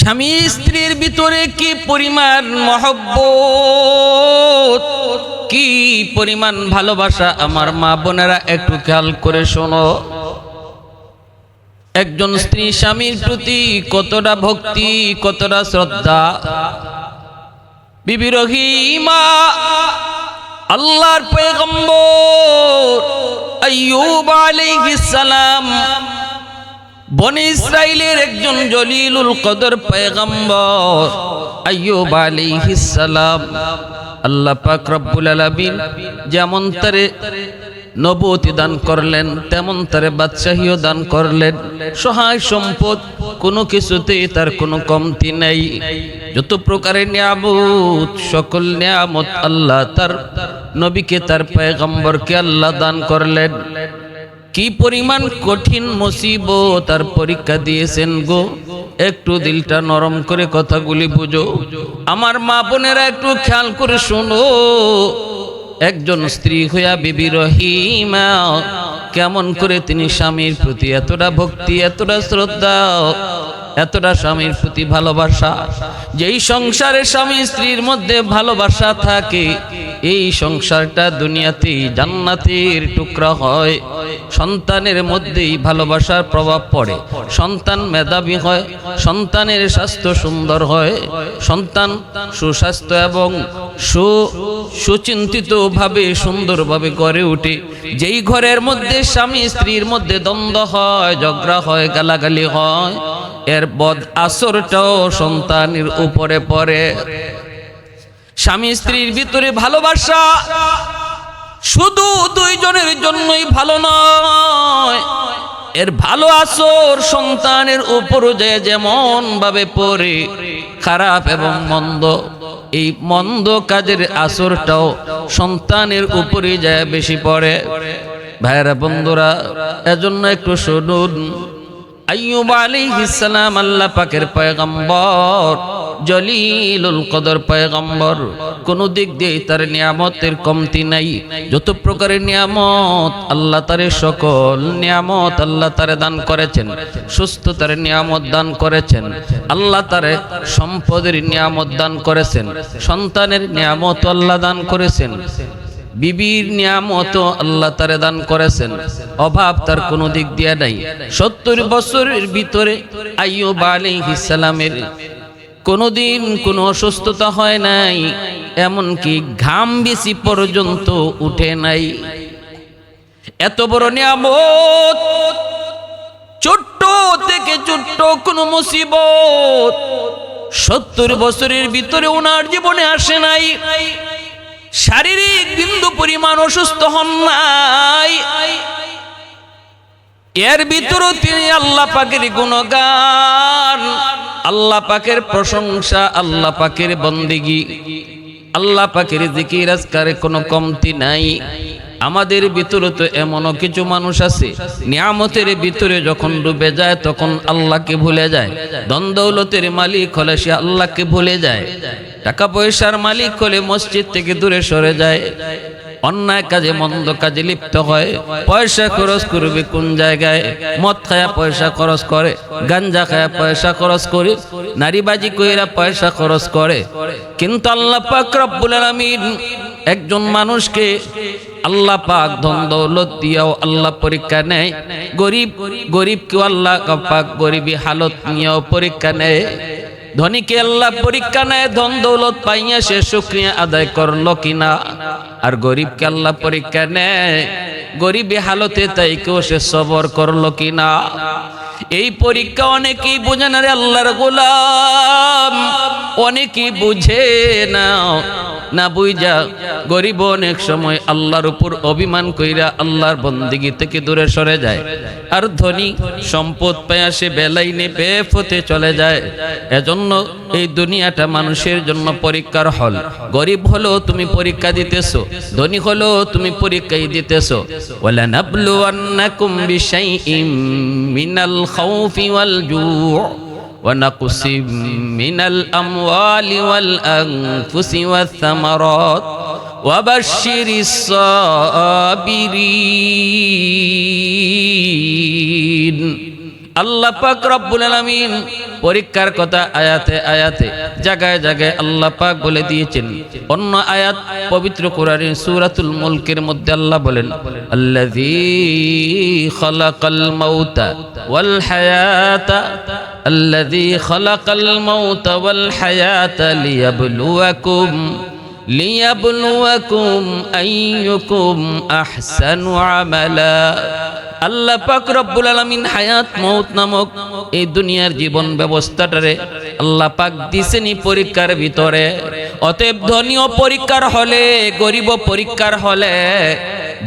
স্বামী স্ত্রীর ভিতরে কি পরিমাণ মহব্বত, কি পরিমাণ ভালোবাসা, আমার মা বোনেরা একটু খেয়াল করে শোনো। একজন স্ত্রী স্বামীর প্রতি কতটা ভক্তি, কতটা শ্রদ্ধা। বিবি রহিমা আল্লাহর পয়গম্বর আইয়ুব আলাইহিস সালাম, বনি ইসরাইলের একজন জলিলুল কদর পয়গম্বর আইয়ুব আলাইহিস সালাম, আল্লাহ পাক রব্বুল আলামিন যেমন তারে নবুয়তি দান করলেন, তেমন তারে বাদশাহীও দান করলেন। সহায় সম্পদ, কোনো কিছুতেই তার কোনো কমতি নেই। যত প্রকারের নিয়ামত, সকল নিয়ামত আল্লাহ তার নবীকে, তার পয়গম্বরকে আল্লাহ দান করলেন। কি পরিমাণ কঠিন মুসিবত তার পরীক্ষা দিয়েছেন গো। একটু দিলটা নরম করে কথাগুলি বুঝো। আমার মা বোনেরা একটু খেয়াল করে শোনো। একজন স্ত্রী হইয়া বিবি রহিমা কেমন করে তিনি স্বামীর প্রতি এতটা ভক্তি, এতটা শ্রদ্ধা, এতটা স্বামীর প্রতি ভালোবাসা। যেই সংসারে স্বামী স্ত্রীর মধ্যে ভালোবাসা থাকে, এই সংসারটা দুনিয়াতে জান্নাতের টুকরা হয়। সন্তানের মধ্যেই ভালোবাসার প্রভাব পড়ে, সন্তান মেধাবী হয়, সন্তানের স্বাস্থ্য সুন্দর হয়, সন্তান সুস্বাস্থ্য এবং সুচিন্তিত ভাবে সুন্দরভাবে গড়ে ওঠে। যেই ঘরের মধ্যে স্বামী স্ত্রীর মধ্যে দ্বন্দ্ব হয়, ঝগড়া হয়, গালাগালি হয়, এর বদ আসরটাও সন্তানের উপরে পড়ে। স্বামী স্ত্রীর ভিতরে ভালোবাসা শুধু দুইজনের জন্যই ভালো নয়, এর ভালো আসর সন্তানের উপর যেমন ভাবে পড়ে, খারাপ এবং মন্দ, এই মন্দ কাজের আসরটাও সন্তানের উপরে যায় বেশি পড়ে। ভাইরা বন্ধুরা, এজন্য একটু শুনুন। আইয়ুব আলাইহিস সালাম আল্লাহ পাকের পয়গম্বর, জলিলুল কদর পয়গম্বর, কোন দিক দিয়ে তার নিয়ামতের কমতি নাই। যত প্রকারের নিয়ামত আল্লাহ তারে, সকল নিয়ামত আল্লাহ তারে দান করেছেন। সুস্থতার নিয়ামত দান করেছেন আল্লাহ তারে, সম্পদের নিয়ামত দান করেছেন, সন্তানের নিয়ামত আল্লাহ দান করেছেন, বিবির নিয়ামত আল্লাহ তারে দান করেছেন। অভাব তার কোনো দিক দিয়ে নাই। 70 বছরের ভিতরে আইয়ুব আলাইহিস সালামের কোনোদিন কোনো অসুস্থতা হয় নাই, এমনকি ঘাম বেশি পর্যন্ত উঠে নাই। এত বড় নিয়ামত, ছোট্ট থেকে ছোট্ট কোনো মুসিবত 70 বছরের ভিতরে ওনার জীবনে আসে নাই। শারীরিক বিন্দু পরিমাণ অসুস্থ হন নাই। এর ভিতরে তিনি আল্লাহ পাকের গুণগান, আল্লাহ পাকের প্রশংসা, আল্লাহ পাকের বন্দেগী, আল্লাহ পাকের জিকির আজকারে কোনো কমতি নাই। আমাদের ভিতরে তো এমনও কিছু মানুষ আছে, নিয়ামতের ভিতরে যখন ডুবে যায় তখন আল্লাহকে ভুলে যায়। ধন দৌলতের মালিক হলে সে আল্লাহকে ভুলে যায়। টাকা পয়সার মালিক হলে মসজিদ থেকে দূরে সরে যায়, অন্যায় কাজে মন্দ কাজে লিপ্ত হয়। পয়সা খরচ করবে কোন জায়গায়? মদ খায়া পয়সা খরচ করে, গাঞ্জা খায়া পয়সা খরচ করে, নারীবাজি কইরা পয়সা খরচ করে। কিন্তু আল্লাহ পাক রব্বুল আলামিন একজন মানুষকে, আল্লাহ পাক ধন দৌলত দিয়েও আল্লাহ পরীক্ষা নেয়। গরিবকেও আল্লাহ পাক গরিবী হালত নিয়েও পরীক্ষা নেয়। ধনীকে আল্লাহ পরীক্ষা নেয়, ধন দৌলত পাইয়া সে শুকরিয়া আদায় করলো কিনা। আর গরিবকে আল্লাহ পরীক্ষা নেয়, গরিবী হালতে তাই কেউ সে সবর করলো কিনা। এই পরীক্ষা অনেকেই বুঝে না রে আল্লাহর গোলাম, অনেকেই বুঝে না। না বুঝা গরিব অনেক সময় আল্লাহর উপর অভিমান কইরা আল্লাহর বন্দেগী থেকে দূরে সরে যায়। আর ধনী সম্পদ পায়া সে বেলাইনে বেফতে চলে যায়। এজন্য এই দুনিয়াটা মানুষের জন্য পরীক্ষার হল। গরিব হলো তুমি পরীক্ষা দিতেছো, ধনী হলো তুমি পরীক্ষাই দিতেছো। ওয়ালা নাবলুওয়ান্নাকুম বিশাইইম মিনাল খাউফি ওয়াল জু' ونقص من الأموال والأنفس والثمرات وبشر الصابرين আল্লাহ পাক রব্বুল আলামিন পরীক্ষার কথা আয়াতে আয়াতে জায়গায় জায়গায় আল্লাহ পাক বলে দিয়েছেন। অন্য আয়াত পবিত্র কোরআনের সূরাতুল মুলকের মধ্যে আল্লাহ বলেন, আল্লাযী খালাকাল মাউতা ওয়াল হায়াতা আল্লাযী খালাকাল মাউতা ওয়াল হায়াতা লিয়াবলুয়াকুম আইয়ুকুম আহসানু আমালা। আল্লাহ পাক রব্বুল আলামিন হায়াত মউত নামক এই দুনিয়ার জীবন ব্যবস্থাটারে আল্লাহ পাক দিছেনি পরীক্ষার ভিতরে। অতএব ধনীও পরীক্ষার হলে, গরিব পরীক্ষার হলে,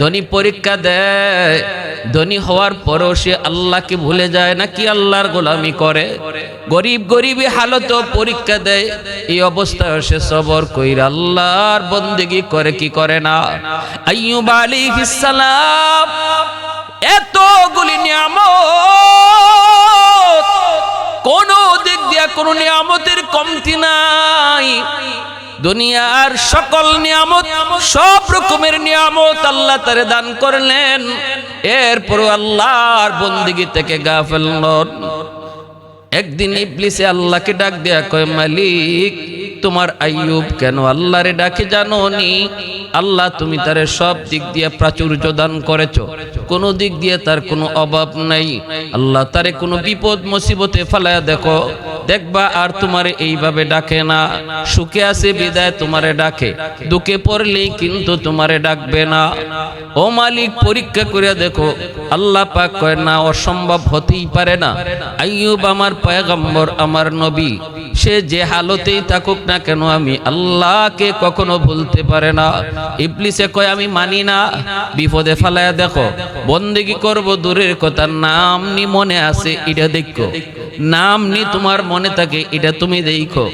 ধনী পরীক্ষা দেয়, ধনী হওয়ার পরও সে আল্লাহকে ভুলে যায় নাকি আল্লাহর গোলামি করে। গরিব গরিবী হালত পরীক্ষা দেয়, এই অবস্থায় সে সবর কইরা আল্লাহর বন্দেগী করে কি করে না। আইয়ুব আলাইহিস সালাম এতগুলি নিয়ামত, কোন দিক দিয়া কোন নিয়ামতের কমতি নাই। দুনিয়ার সকল নিয়ামত, সব রকমের নিয়ামত আল্লাহ তারে দান করলেন, এরপরও আল্লাহর বন্দেগী থেকে গাফেল নন। একদিন ইবলিসে আল্লাহকে ডাক দেয়া কয়, মালিক তোমার আইয়ুব কেন আল্লাহরে ডাকে জানো নি? আল্লাহ তুমি তারে সব দিক দিয়ে প্রাচুর্য দান করেছো, কোন দিক দিয়ে তার কোনো অভাব নাই। আল্লাহ তারে কোনো বিপদ মুসিবতে ফেলায়া দেখো, দেখবা আর তোমারে এইভাবে ডাকে না। সুখে আছে বিদায় তোমারে ডাকে, দুঃখে পড়লেই কিন্তু তোমারে ডাকবে না। ও মালিক পরীক্ষা করে দেখো। আল্লাহ পাক কয়, না, অসম্ভব হতেই পারে না। আইয়ুব আমার পয়গম্বর, আমার নবী, সে যে হালতেই থাকুক না কেন আমি আল্লাহকে কখনো ভুলতে পারে না। ইবলিসে কয়, আমি মানি না। বিপদে ফেলায়া দেখো, বন্দেগী করব দূরের কথা, নাম নি মনে আছে এটা দেখো, নাম নি তোমার মনে থাকে এটা তুমি দেখো।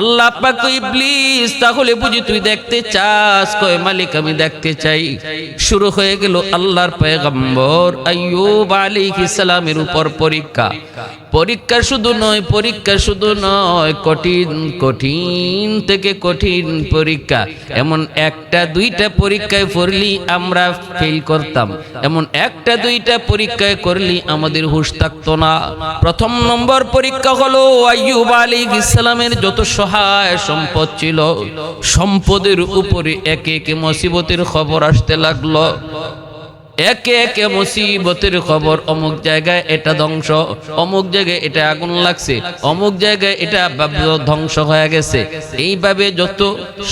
আল্লাহ পাক কয়, ইবলিস তাহলে বুঝি তুই দেখতে চাস? কয়, মালিক আমি দেখতে চাই। শুরু হয়ে গেল আল্লাহর পয়গম্বর আইয়ুব আলাইহিস সালামের উপর পরীক্ষা। পরীক্ষা শুধু নয়, পরীক্ষা শুধু নয়, কঠিন কঠিন থেকে কঠিন পরীক্ষা। এমন একটা দুইটা পরীক্ষায় পড়লি আমরা ফেল করতাম, এমন একটা দুইটা পরীক্ষায় করলি আমাদের হুঁশ থাকতো না। প্রথম নম্বর পরীক্ষা হলো আইয়ুব আলাইহিস সালামের যত সহায় সম্পদ ছিল, সম্পদের উপরে একে একে মুসিবতের খবর আসতে লাগলো। একে একে মুসিবতের খবর, অমুক জায়গায় এটা ধ্বংস, অমুক জায়গায় এটা আগুন লাগছে, অমুক জায়গায় এটা ধ্বংস হয়ে গেছে। এইভাবে যত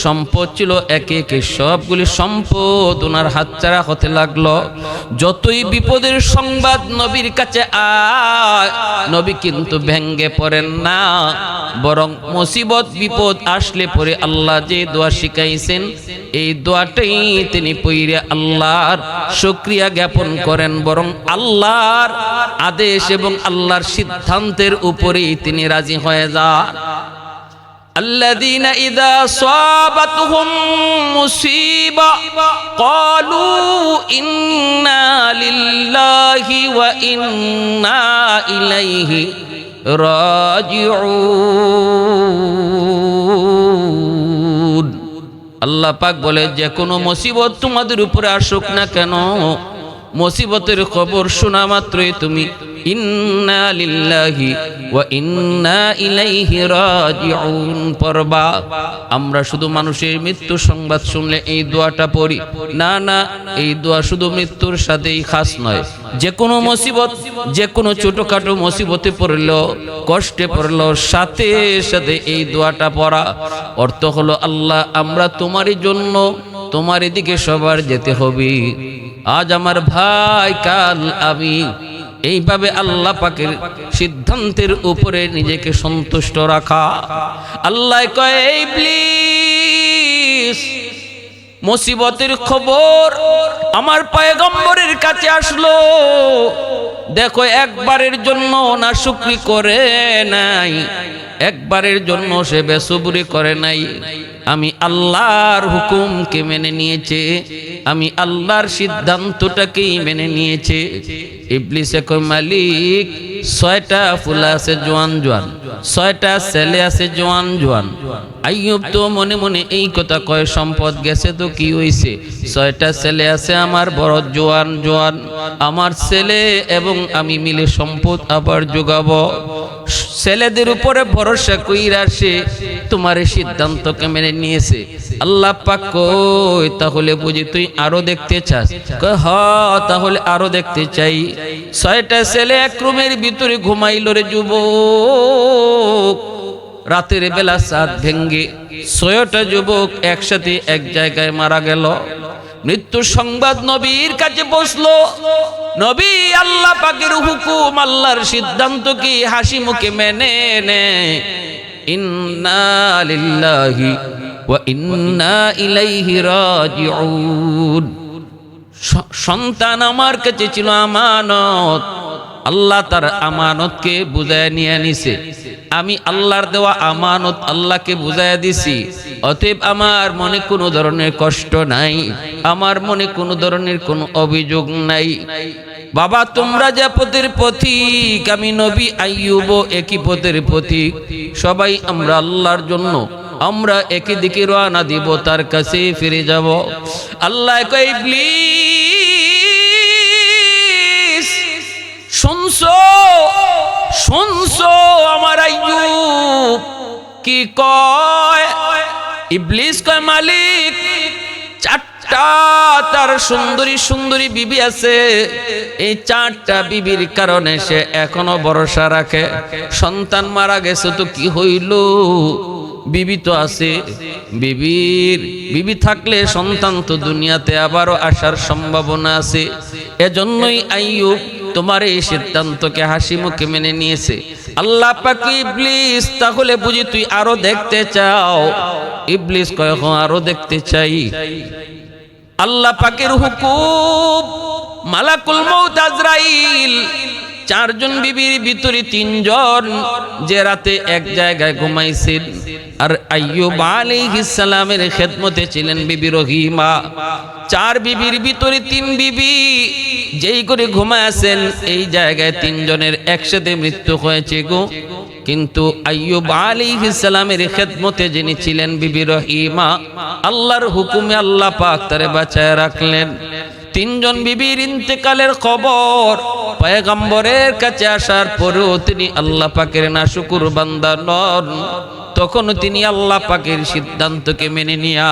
সম্পদ ছিল একে একে সবগুলি সম্পদ ওনার হাতছাড়া হতে লাগলো। যতই বিপদের সংবাদ নবীর কাছে আয়, নবী কিন্তু ভেঙ্গে পড়েন না, বরং মুসিবত বিপদ আসলে পরে আল্লাহ যে দোয়া শিখাইছেন এই দোয়াটাই তিনি পড়ে আল্লাহর শুকরিয়া জ্ঞাপন করেন, বরং আল্লাহর আদেশ এবং আল্লাহর সিদ্ধান্তের উপরেই তিনি রাজি হয়ে যান। الذين إذا صابتهم مصيبة قالوا إنا لله وإنا إليه راجعون। আল্লাহ পাক বলে, যে কোনো মুসিবত তোমাদের উপরে আসুক না কেন, মুসিবতের খবর শোনা মাত্রই তুমি ইন্না লিল্লাহি ওয়া ইন্না ইলাইহি রাজিউন পড়বা। আমরা শুধু মানুষের মৃত্যু সংবাদ শুনলে এই দোয়াটা পড়ি না, না, এই দোয়া শুধু মৃত্যুর সাথেই খাস নয়। যে কোনো মুসিবত, যে কোনো ছোটখাটো মুসিবতে পড়লো, কষ্টে পড়লো, সাথে সাথে এই দোয়াটা পড়া। অর্থ হলো, আল্লাহ আমরা তোমারই জন্য, তোমার দিকে সবার যেতে হবে। আজ আমার ভাই, কাল আমি। এইভাবে আল্লাহ পাকের সিদ্ধান্তের উপরে নিজেকে সন্তুষ্ট রাখা। আল্লাহ কয়, ইবলিস মুসিবতের খবর আমার পয়গম্বরের কাছে আসলো, দেখো একবারের জন্য না শুকরি করে নাই, একবারের জন্য সে বেসবরি করে নাই, আমি আল্লাহর হুকুমকে মেনে নিয়েছে, আমি আল্লাহর সিদ্ধান্তটাকেই মেনে নিয়েছে। ইবলিসে কয় মালিক 6টা ফুলা আছে জোয়ান জোয়ান, 6টা ছেলে আছে জোয়ান জোয়ান। আইয়ুব তো মনে মনে এই কথা কয়, সম্পদ গেছে তো কি হইছে, 6টা ছেলে আছে আমার বড় জোয়ান জোয়ান, আমার ছেলে এবং আমি মিলে সম্পদ আবার যোগাবো। ছেলেদের উপরে ভরসা কইরা সে তোমার সিদ্ধান্তকে মেনে নিয়েছে। আল্লাহ পাক কই তাহলে বুঝি তুই আরো দেখতে চাস? কয় হ, তাহলে আরো দেখতে চাই। 6টা ছেলে এক রুমের ভিতরে ঘুমাইল রে যুবক। রাতের বেলা চাঁদ ভেঙ্গে 6টা যুবক একসাথে এক জায়গায় মারা গেল। মৃত্যুর সংবাদ নবীর কাছে পৌঁছলো। নবী আল্লাহ পাকের হুকুম, আল্লাহর সিদ্ধান্ত কি হাসি মুখে মেনে নে। ইন্না লিল্লাহি ওয়া ইন্না ইলাইহি রাজিউন। সন্তান আমার কাছে ছিল আমানত, আল্লাহ তার আমানতকে বুঝায় নিয়ে নিছে। আমি আল্লাহর দেওয়া আমানত আল্লাহকে বুঝাইয়া দিছি, অতএব আমার মনে কোনো ধরনের কষ্ট নাই, আমার মনে কোনো ধরনের কোনো অভিযোগ নাই। বাবা তোমরা যে পথের পথিক, আমি নবী আইয়ুব একই পথের পথিক। সবাই আমরা আল্লাহর জন্য আমরা একই দিকে রওনা দিব, তার কাছে ফিরে যাব। আল্লাহ কয় ইবলিস শুনছো শুনছো আমার আইয়ুব কি কয়? ইবলিস কয় মালিক 4টা তার সুন্দরী সুন্দরী বিবি আছে, এই 4টা বিবির কারণে সে এখনো ভরসা রাখে। সন্তান মারা গেছে তো কি হইল, বিবি তো আছে, বিবি থাকলে সন্তান তো দুনিয়াতে আবারও আসার সম্ভাবনা আছে। এজন্যই আইয়ুব তোমার এই সিদ্ধান্তকে হাসি মুখে মেনে নিয়েছে। আল্লাহ পাক ইবলিস তাহলে বুঝি তুই আরো দেখতে চাও? ইবলিস কয় হ্যাঁ আরো দেখতে চাই। আল্লাহ পাকের হুকুম, মালাকুল মউত আজরাইল 4 জন বিবির ভিতরে 3 জন যে রাতে এক জায়গায় ঘুমাইছেন, আর আইয়ুব আলাইহিস সালামের খেদমতে ছিলেন বিবি রহিমা। 4 বিবির ভিতরে 3 বিবি যেই করে ঘুমায়াছেন, এই জায়গায় 3 জনের একসাথে মৃত্যু হয়েছে গো। কিন্তু আইয়ুব আলাইহিস সালামের খেদমতে যিনি ছিলেন বিবি রহিমা, আল্লাহর হুকুমে আল্লাহ পাক তারে বাঁচায় রাখলেন। 3 জন বিবির ইন্তেকালের খবর পয়গম্বরের কাছে আসার পরেও তিনি আল্লাহ পাকের নাশুকুর বান্দা নন। তখন তিনি আল্লাহ পাকের সিদ্ধান্তকে মেনে নিয়া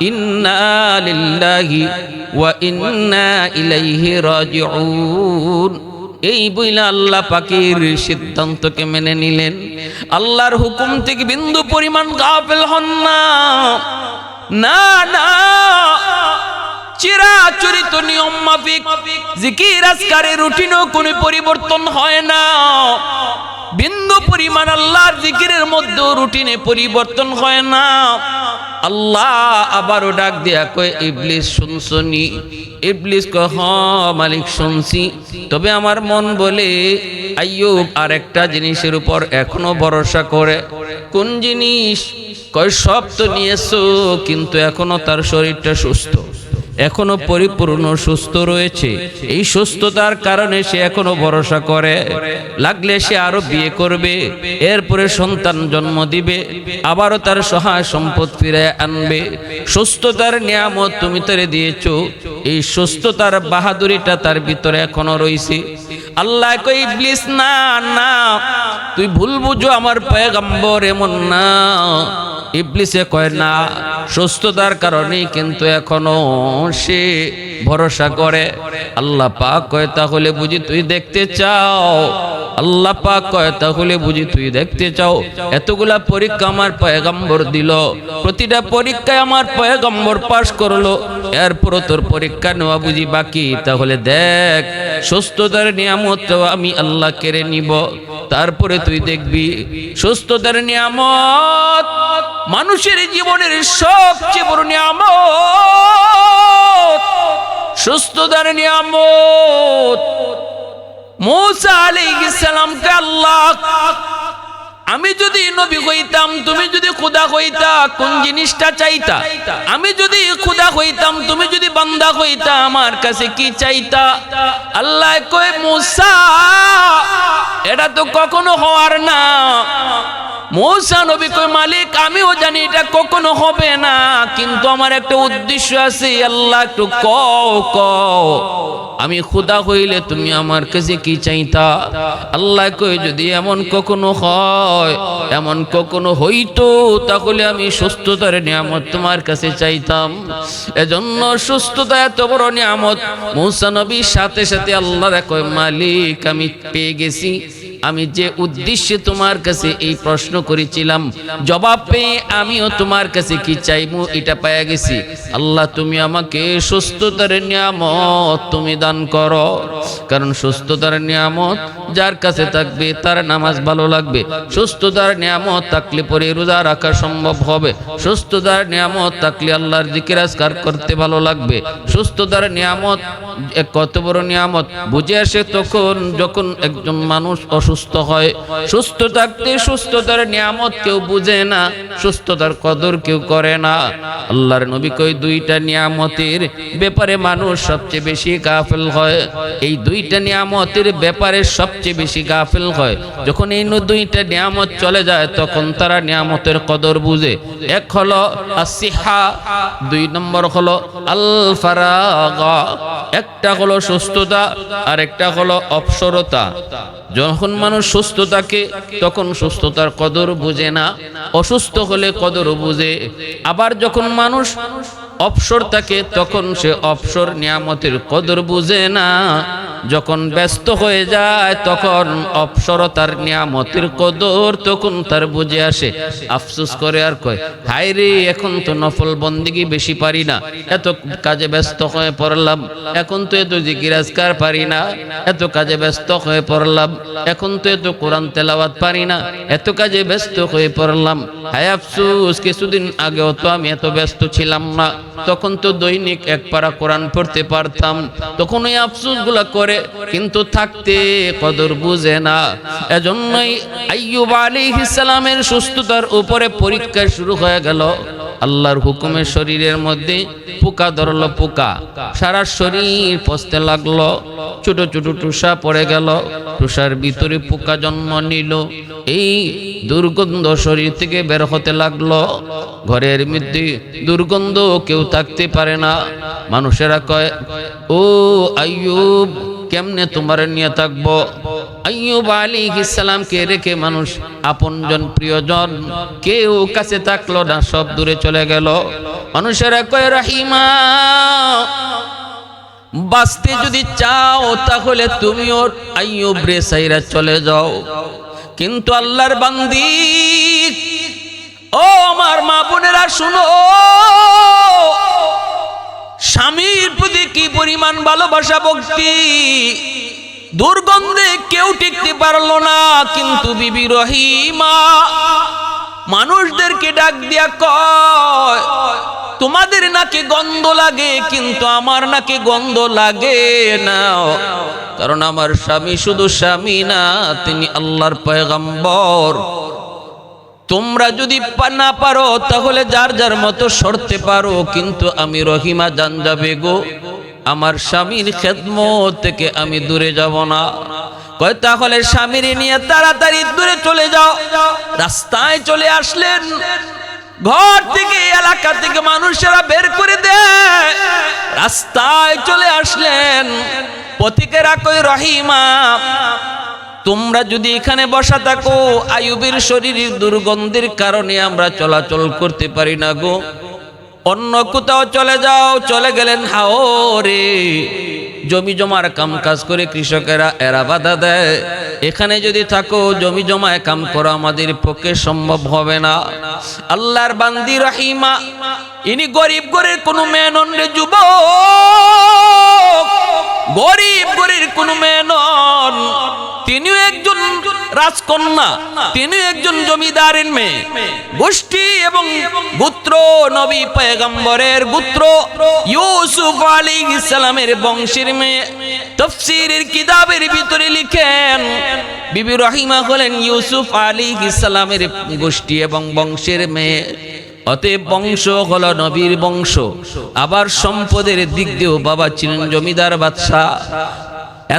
ইন্না লিল্লাহি ওয়া ইন্না ইলাইহি রাজিউন এই বইলা আল্লাহ পাকের সিদ্ধান্তকে মেনে নিলেন। আল্লাহর হুকুম থেকে বিন্দু পরিমাণ গাফেল হন না। না না, চিরাচরিত নিয়ম মাফিক জিকির আজকারের রুটিনও কোনো পরিবর্তন হয় না। বিন্দু পরিমাণ আল্লাহর জিকিরের মধ্যে রুটিনে পরিবর্তন হয় না। আল্লাহ আবারও ডাক দিয়া কয় ইবলিস শুনছনি? ইবলিস কয় হ্যাঁ মালিক শুনছি, তবে আমার মন বলে আইয়ুব আর একটা জিনিসের উপর এখনো ভরসা করে। কোন জিনিস? কয় সব তো নিয়েছো, কিন্তু এখনো তার শরীরটা সুস্থ, এখনো পরিপূর্ণ সুস্থ রয়েছে। এই সুস্থতার কারণে সে এখনো ভরসা করে, লাগলে সে আরো বিয়ে করবে, এরপরে সন্তান জন্ম দিবে, আবারও তার সহায় সম্পদ ফিরে আনবে। সুস্থতার নিয়ামত তুমি তারে দিয়েছো, এই সুস্থতার বাহাদুরিটা তার ভিতরে এখনো রয়েছে। আল্লাহ কই ইবলিস না না, তুই ভুল বুঝো, আমার পয়গম্বর এমন না। ইবলিসে কয় না, সুস্থতার কারণেই কিন্তু এখনো সে ভরসা করে। আল্লাহ পাক কয় তাহলে বুঝি তুই দেখতে চাও? আল্লাহ পাক কয় তাহলে বুঝি তুই দেখতে চাও? এতগুলা পরীক্ষা আমার পয়গম্বর দিল, প্রতিটা পরীক্ষায় আমার পয়গম্বর পাশ করলো, এরপরও তোর পরীক্ষা নেওয়া বুঝি বাকি? তাহলে দেখ, সুস্থতার নিয়ামত আমি আল্লাহ কেড়ে নিব, তারপরে তুই দেখবি। সুস্থতার নিয়ামত মানুষের জীবনের সবচেয়ে বড় নিয়ামত। সুস্থতার নিয়ামত মুসা আলাইহিস সালামকে আল্লাহ আমি যদি নবী হইতাম, তুমি যদি খোদা হইতা, কোন জিনিসটা চাইতা? আমি যদি খোদা হইতাম, তুমি যদি বান্দা হইতা, আমার কাছে কি চাইতা? আল্লাহ কয় মূসা এটা তো কখনো হওয়ার না। মূসা নবী কয় মালিক আমিও জানি এটা কখনো হবে না, কিন্তু আমার একটা উদ্দেশ্য আছে। আল্লাহ একটু কও আমি খোদা হইলে তুমি আমার কাছে কি চাইতা? আল্লাহ কয় যদি এমন কখনো হয়, এমন কখনো হইতো, তাহলে আমি সুস্থতার নিয়ামত তোমার কাছে চাইতাম। এজন্য সুস্থতা এত বড় নিয়ামত। মূসা নবীর সাথে সাথে আল্লাহ কয় মালিক আমি পেয়ে গেছি, আমি যে উদ্দেশ্যে তোমার কাছে এই প্রশ্ন করেছিলাম, জবাব পেয়ে আমিও তোমার কাছে কি চাইবো এটা পেয়ে গেছি। আল্লাহ তুমি আমাকে সুস্থতার নিয়ামত তুমি দান করো। কারণ সুস্থতার নিয়ামত যার কাছে থাকবে তার নামাজ ভালো লাগবে। সুস্থতার নিয়ামত থাকলে পরে রোজা রাখা সম্ভব হবে। সুস্থতার নিয়ামত থাকলে আল্লাহর জিকির আজকার করতে ভালো লাগবে। সুস্থতার নিয়ামত কত বড় নিয়ামত বুঝে আসে তখন যখন একজন মানুষ অসুস্থ হয়। সুস্থ থাকতে সুস্থতার নিয়ামত কেউ বুঝে না, সুস্থতার কদর কেউ করে না। আল্লাহর নবী কই দুইটা নিয়ামতের ব্যাপারে মানুষ সবচেয়ে বেশি গাফিল হয়। এই দুইটা নিয়ামতের ব্যাপারে সবচেয়ে বেশি গাফিল হয়। যখন এই দুইটা নিয়ামত চলে যায় তখন তারা নিয়ামতের কদর বুঝে। এক হলো আসিহা, দুই নম্বর হলো আল ফারাগা। একটা হলো সুস্থতা আর একটা হলো অবসরতা। যখন মানুষ সুস্থ থাকে তখন সুস্থতার কদর বুঝে না, অসুস্থ হলে কদর বুঝে। আবার যখন মানুষ অবসর থাকে তখন সে অবসর নিয়ামতের কদর বুঝে না। যখন ব্যস্ত হয়ে যায় তখন অবসরতার নিয়ামতের কদর তখন তার বুঝে আসে। আফসোস করে আর কয় হায় রে, এখন তো নফল বন্দিগি বেশি পারি না, এত কাজে ব্যস্ত হয়ে পড়লাম। এখন তো এত জিকির আজকার পারি না, এত কাজে ব্যস্ত হয়ে পড়লাম। এখন তো এত কোরআন তেলাওয়াত পারি না, এত কাজে ব্যস্ত হয়ে পড়লাম। হায় আফসোস, কিছুদিন আগেও তো আমি এত ব্যস্ত ছিলাম না, তখন তো দৈনিক এক পারা কোরআন পড়তে পারতাম। তখন ওই আফসোস গুলা করে, কিন্তু থাকতে কদর বুঝে না। এজন্যই আইয়ুব আলাইহিস সালামের সুস্থতার উপরে পরীক্ষা শুরু হয়ে গেল। আল্লাহর হুকুমে শরীরের মধ্যে পোকা ধরলো, পোকা সারা শরীর পচতে লাগলো, ছোট ছোট টুসা পড়ে গেল, টুসার ভিতরে পোকা জন্ম নিল। এই দুর্গন্ধ শরীর থেকে বের হতে লাগলো। ঘরের মধ্যে দুর্গন্ধ, কেউ থাকতে পারে না। মানুষেরা কয় ও আইয়ুব কেমনে তোমার নিয়ে থাকবো? আইয়ুব আলাইহিস সালামকে রেখে মানুষ আপনজন প্রিয়জন কেউ কাছে থাকলো না, সব দূরে চলে গেল। মানুষেরা কয় রহিমা বাঁচতে যদি চাও তাহলে তুমিও আইয়ুব রে সাইরা চলে যাও। কিন্তু আল্লাহর বান্দি, ও আমার মা বোনেরা শুনো, স্বামীর প্রতি কি পরিমাণ ভালোবাসা ভক্তি। দুর্গন্ধে কেউ টিকতে পারলো না, কিন্তু বিবি রহিমা মানুষদেরকে ডাক দিয়া কয় তোমাদের নাকি গন্ধ লাগে, কিন্তু আমার নাকি গন্ধ লাগে না। কারণ আমার স্বামী শুধু স্বামী না, তিনি আল্লাহর পয়গম্বর। তোমরা যদি না পারো তাহলে যার যার মতো সরতে পারো, কিন্তু আমি রহিমা জান যাবে গো, আমার স্বামীর খেদমত থেকে আমি দূরে যাব না। কয় তাহলে স্বামীর নিয়ে তাড়াতাড়ি দূরে চলে যাও। রাস্তায় চলে আসলেন, ঘর থেকে এলাকা থেকে মানুষেরা বের করে দেয়, রাস্তায় চলে আসলেন। পথিকেরা কয় রহিমা তোমরা যদি এখানে বসা থাকো, আইয়ুবের শরীরের দুর্গন্ধের কারণে আমরা চলাচল করতে পারি না গো, অন্য কোথাও চলে যাও। চলে গেলেন হাওরে। জমি জমার কাম কাজ করে কৃষকেরা, এরা বাধা দেয় এখানে যদি থাকো জমি জমায় কাম করা আমাদের পক্ষে সম্ভব হবে না। আল্লাহর বান্দি রহিমা, ইনি গরিব ঘরের কোনো মেয়ে নন রে যুবক, গরিব ঘরের কোনো মেয়ে নন। তিনিও একজন রাজকন্যা, তিনি একজন জমিদারের মেয়ে। গোষ্ঠী এবং গোত্র নবী পয়গম্বরের গোত্র ইউসুফ আলাইহিস সালামের বংশের মেয়ে। তাফসীরের কিতাবের ভিতরে লিখেন বিবি রহিমা হলেন ইউসুফ আলাইহিস সালামের গোষ্ঠী এবং বংশের মেয়ে। অতএব বংশ হলো নবীর বংশ। আবার সম্পদের দিক দিয়েও বাবা ছিলেন জমিদার বাদশাহ।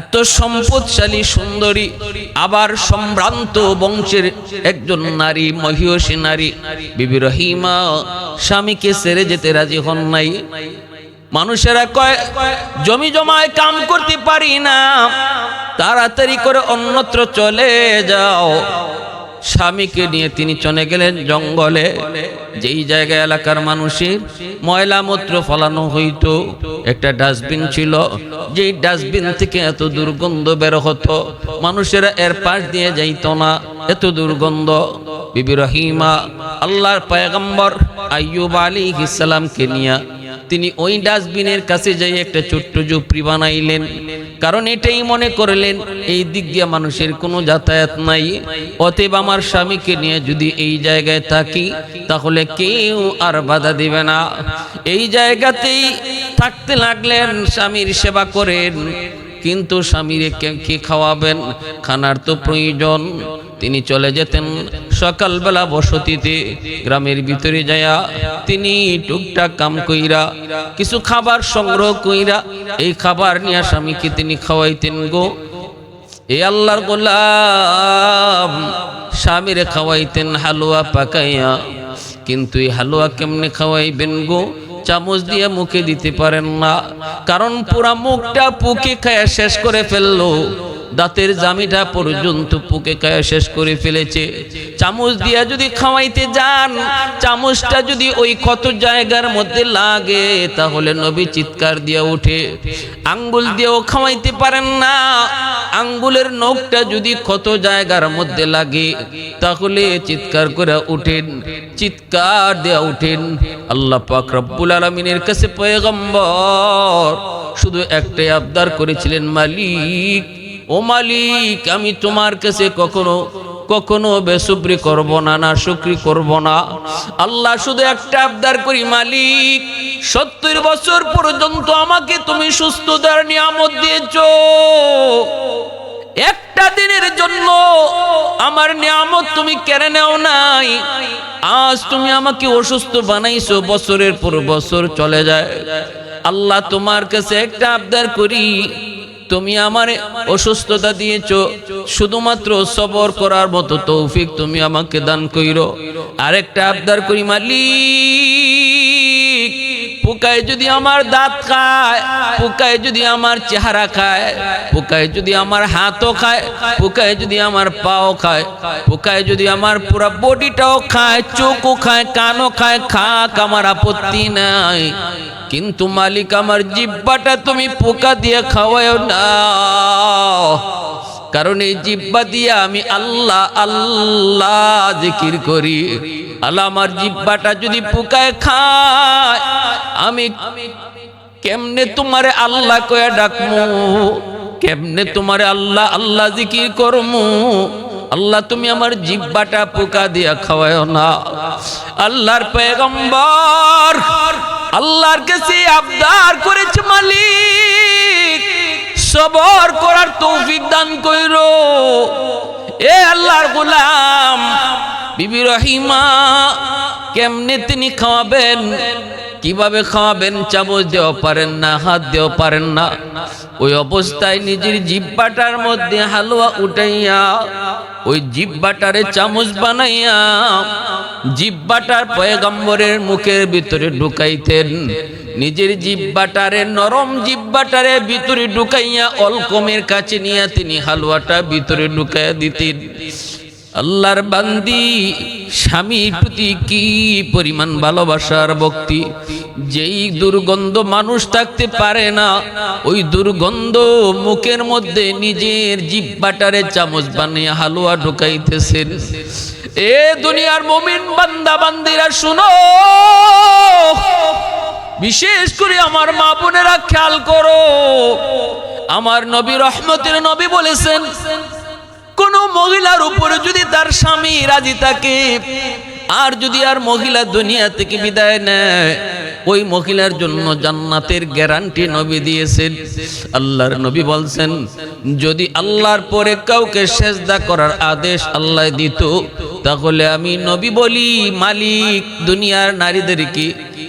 এত সম্পদশালী সুন্দরী, আবার সম্ভ্রান্ত বংশের একজন নারী, মহিষী নারী বিবি রহিমা স্বামীকে ছেড়ে যেতে রাজি হন নাই। মানুষেরা কয় জমি জমায় কাম করতে পারি না, তাড়াতাড়ি করে অন্যত্র চলে যাও। স্বামীকে নিয়ে তিনি চলে গেলেন জঙ্গলে, যেই জায়গায় এলাকার মানুষের ময়লা মূত্র ফলানো হইতো। একটা ডাস্টবিন ছিল, যেই ডাস্টবিন থেকে এত দুর্গন্ধ বের হতো, মানুষেরা এর পাশ দিয়ে যাইত না, এত দুর্গন্ধ। বিবি রহিমা আল্লাহর পয়গম্বর আইয়ুব আলাইহিস সালামকে নিয়ে তিনি ওই ডাস্টবিনের কাছে যাই একটা ছোট্ট ঝুপড়ি বানাইলেন। কারণ এটাই মনে করলেন এই দিক দিয়ে মানুষের কোনো যাতায়াত নাই, অতএব আমার স্বামীকে নিয়ে যদি এই জায়গায় থাকি তাহলে কেউ আর বাধা দিবে না। এই জায়গাতেই থাকতে লাগলেন, স্বামীর সেবা করেন। কিন্তু স্বামীর কি খাওয়াবেন, খানার তো প্রয়োজন। তিনি চলে যেতেন সকালবেলা বসতিতে, গ্রামের ভিতরে যায়া তিনি টুকটাক কাম কইরা কিছু খাবার সংগ্রহ কইরা এই খাবার নিয়ে স্বামীকে তিনি খাওয়াইতেন গো। এই আল্লাহর গোলাম স্বামীরে খাওয়াইতেন হালুয়া পাকাইয়া। কিন্তু এই হালুয়া কেমনে খাওয়াইবেন গো? চামচ দিয়ে মুখে দিতে পারেন না, কারণ পুরা মুখটা পুকে খায়া শেষ করে ফেললো। দাঁতের জামিটা পর্যন্ত পুকে খায়া শেষ করে ফেলেছে। চামচ দিয়া যদি খাওয়াইতে যান, চামচটা যদি ওই ক্ষত জায়গার মধ্যে লাগে তাহলে নবী চিৎকার দিয়ে ওঠে। আঙ্গুল দিয়েও খাওয়াইতে পারেন না, আঙ্গুলের নখটা যদি ক্ষত জায়গার মধ্যে লাগে তাহলে চিৎকার করে উঠেন, চিৎকার দেয়া উঠেন। আল্লাহ পাক রব্বুল আলামিনের কাছে পয়গম্বর শুধু একটাই আবদার করেছিলেন, মালিক ও মালিক, আমি তোমার কাছে কখনো বেসুবরি করব না, না শুকরি করব না। আল্লাহ শুধু একটা আবদার করি, মালিক 70 বছর পর্যন্ত আমাকে তুমি সুস্থতার নিয়ামত দিয়েছো, একটা দিনের জন্য আমার নিয়ামত তুমি কেড়ে নেও নাই। আজ তুমি আমাকে অসুস্থ বানাইছো, বছরের পর বছর চলে যায়। আল্লাহ তোমার কাছে একটা আবদার করি, তুমি আমারে অসুস্থতা দিয়েছো, শুধুমাত্র সবর করার মতো তৌফিক তুমি আমাকে দান কইরো। আরেকটা আবদার করি, মালিক পোকায় যদি আমার দাঁত খায়, পোকায় যদি আমার চেহারা খায়, পোকায় যদি আমার হাতও খায়, পোকায় যদি আমার পাও খায়, পোকায় যদি আমার পুরো বডিটাও খায়, চোখও খায়, কানও খায়, খাক, আমার আপত্তি নাই। কিন্তু মালিক আমার জিহ্বাটা তুমি পোকা দিয়ে খাওয়াও না, কারণ এই জিহ্বা দিয়ে আমি আল্লাহ আল্লাহ জিকির করি। আল্লাহ আমার জিহ্বাটা যদি পোকায় খায় আমি কেমনে তোমারে আল্লাহ কয়া ডাকমু, কেমনে তোমারে আল্লাহ আল্লাহ জিকির করমু। আল্লাহ তুমি আমার জিহ্বাটা পোকা দিয়া খাওয়াও না। আল্লাহর পয়গম্বর আল্লাহর কাছে আবদার করেছে, মালিক সবর করার তৌফিক দান কইরো। এ আল্লাহর গোলাম বিবি রহিমা কেমনে তিনি খাওয়াবেন, কিভাবে খাওয়াবেন? চামচ দেওয়া পারেন না, হাত দেওয়া পারেন না। ওই অবস্থায় নিজের জিহ্বাটার মধ্যে হালুয়া উঠাইয়া ওই জিহ্বাটারে চামচ বানাইয়া জিহ্বাটার পয়গম্বরের মুখের ভিতরে ঢুকাইতেন। নিজের জিহ্বাটারে, নরম জিহ্বাটারে ভিতরে ঢুকাইয়া অলকমের কাছে নিয়ে তিনি হালুয়াটা ভিতরে ঢুকাইয়া দিতেন। আল্লাহর বান্দি স্বামীর প্রতি কি পরিমাণ ভালোবাসার ভক্তি! যেই দুর্গন্ধ মানুষ থাকতে পারে না, ওই দুর্গন্ধ মুখের মধ্যে নিজের জিহ্বাটারে চামচ বানিয়ে হালুয়া ঢুকাইতেছেন। এ দুনিয়ার মুমিন বান্দা বান্দিরা শুনো, বিশেষ করে আমার মা বোনেরা খেয়াল করো। আমার নবী রহমতের নবী বলেছেন, কোন মহিলার উপরে যদি তার স্বামী রাজি থাকে, আর যদি আর মহিলা দুনিয়া থেকে বিদায় নেয়, ওই মহিলার জন্য জান্নাতের গ্যারান্টি নবী দিয়েছেন। আল্লাহর নবী বলছেন, যদি আল্লাহর পরে কাউকে সেজদা করার আদেশ আল্লাহ দিত, তাহলে আমি নবী বলি মালিক দুনিয়ার নারীদেরকে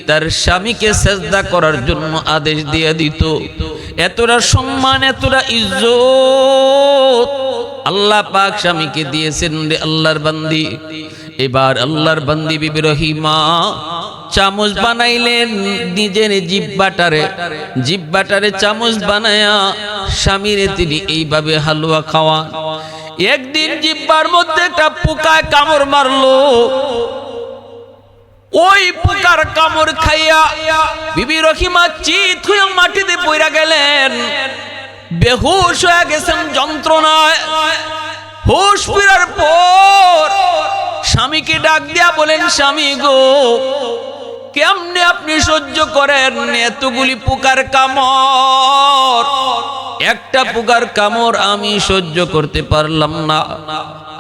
তার স্বামীকে সেজদা করার জন্য আদেশ দিয়ে দিত। এতটা সম্মান, এতটা ইজ্জত আল্লাহ পাক স্বামীকে দিয়েছেন রে আল্লাহর বান্দি। এবার আল্লাহর বান্দি বিবি রহিমা চামচ বানাইলেন, নিজের জিব্বাটারে চামচ বানায়া স্বামীরে তিনি এইভাবে হালুয়া খাওয়ান। একদিন জিব্বার মধ্যে একটা পোকায় কামড় মারলো। ওই পোকার কামড় খাইয়া বিবি রহিমা চিৎ হয়ে মাটিতে পড়ে গেলেন, বেহুশ হয়ে গেছেন যন্ত্রণায়। হুশ ফেরার পর স্বামীকে ডাক দিয়া বলেন, স্বামী গো, কেমনে আপনি সহ্য করেন এতগুলি পোকার কামড়? একটা পোকার কামড় আমি সহ্য করতে পারলাম না,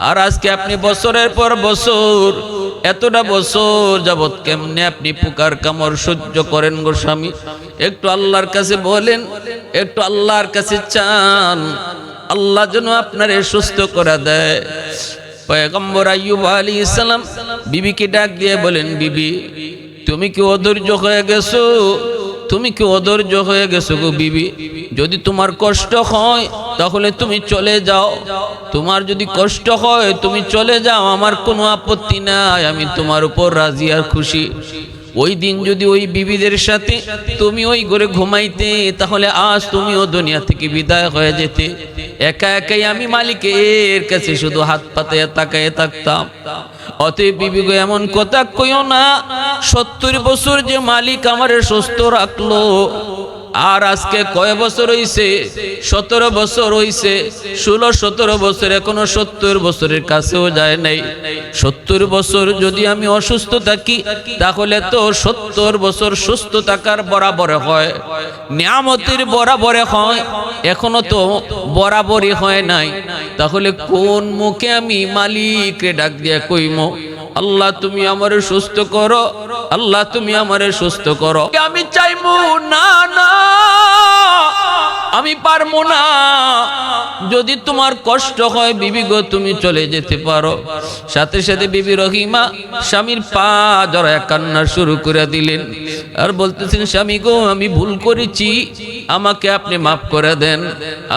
আর আজকে আপনি বছরের পর বছর, এতটা বছর যাবত কেমনে আপনি পোকার কামড় সহ্য করেন গো স্বামী? একটু আল্লাহর কাছে বলেন, একটু আল্লাহর কাছে চান, আল্লাহ যেন আপনারে সুস্থ করে দেয়। পয়গম্বর আইয়ুব আলাইহিস সালাম বিবিকে ডাক দিয়ে বলেন, বিবি তুমি কি অধৈর্য হয়ে গেছো? তুমি কি অধৈর্য হয়ে গেছো গো বিবি? যদি তোমার কষ্ট হয় তাহলে তুমি চলে যাও, তোমার যদি কষ্ট হয় তুমি চলে যাও, আমার কোনো আপত্তি নাই, আমি তোমার উপর রাজি আর খুশি। ওই দিন যদি ওই বিবিদের সাথে তুমি ওই ঘরে ঘুমাইতে, তাহলে আজ তুমিও দুনিয়া থেকে বিদায় হয়ে যেতে। একা একাই আমি মালিকের কাছে শুধু হাত পাতায় তাকায় থাকতাম। অতএব বিবি গো, এমন কথা কইও না। 70 বছর যে মালিক আমারে সুস্থ রাখলো, আর আজকে কয় বছর হইছে? 17 বছর হইছে। 16-17 বছর, এখনো 70 বছরের কাছেও যায় নাই। 70 বছর যদি আমি অসুস্থ থাকি, তাহলে তো 70 বছর সুস্থ থাকার বরাবর হয়, নিয়ামতের বরাবর হয়, এখনো তো বরাবরই হয় নাই। তাহলে কোন মুখে আমি মালিকরে ডাক দিয়া কইমো, আল্লাহ তুমি আমারে সুস্থ করো, আল্লাহ তুমি আমারে সুস্থ করো? আমি চাইবো না, না আমি পারবো না। যদি তোমার কষ্ট হয় বিবি গো, তুমি চলে যেতে পারো। সাথে সাথে বিবি রহিমা স্বামীর পা জড়ায় কান্না শুরু করে দিলেন, আর বলতেছেন, স্বামী গো, আমি ভুল করেছি, আমাকে আপনি মাফ করে দেন।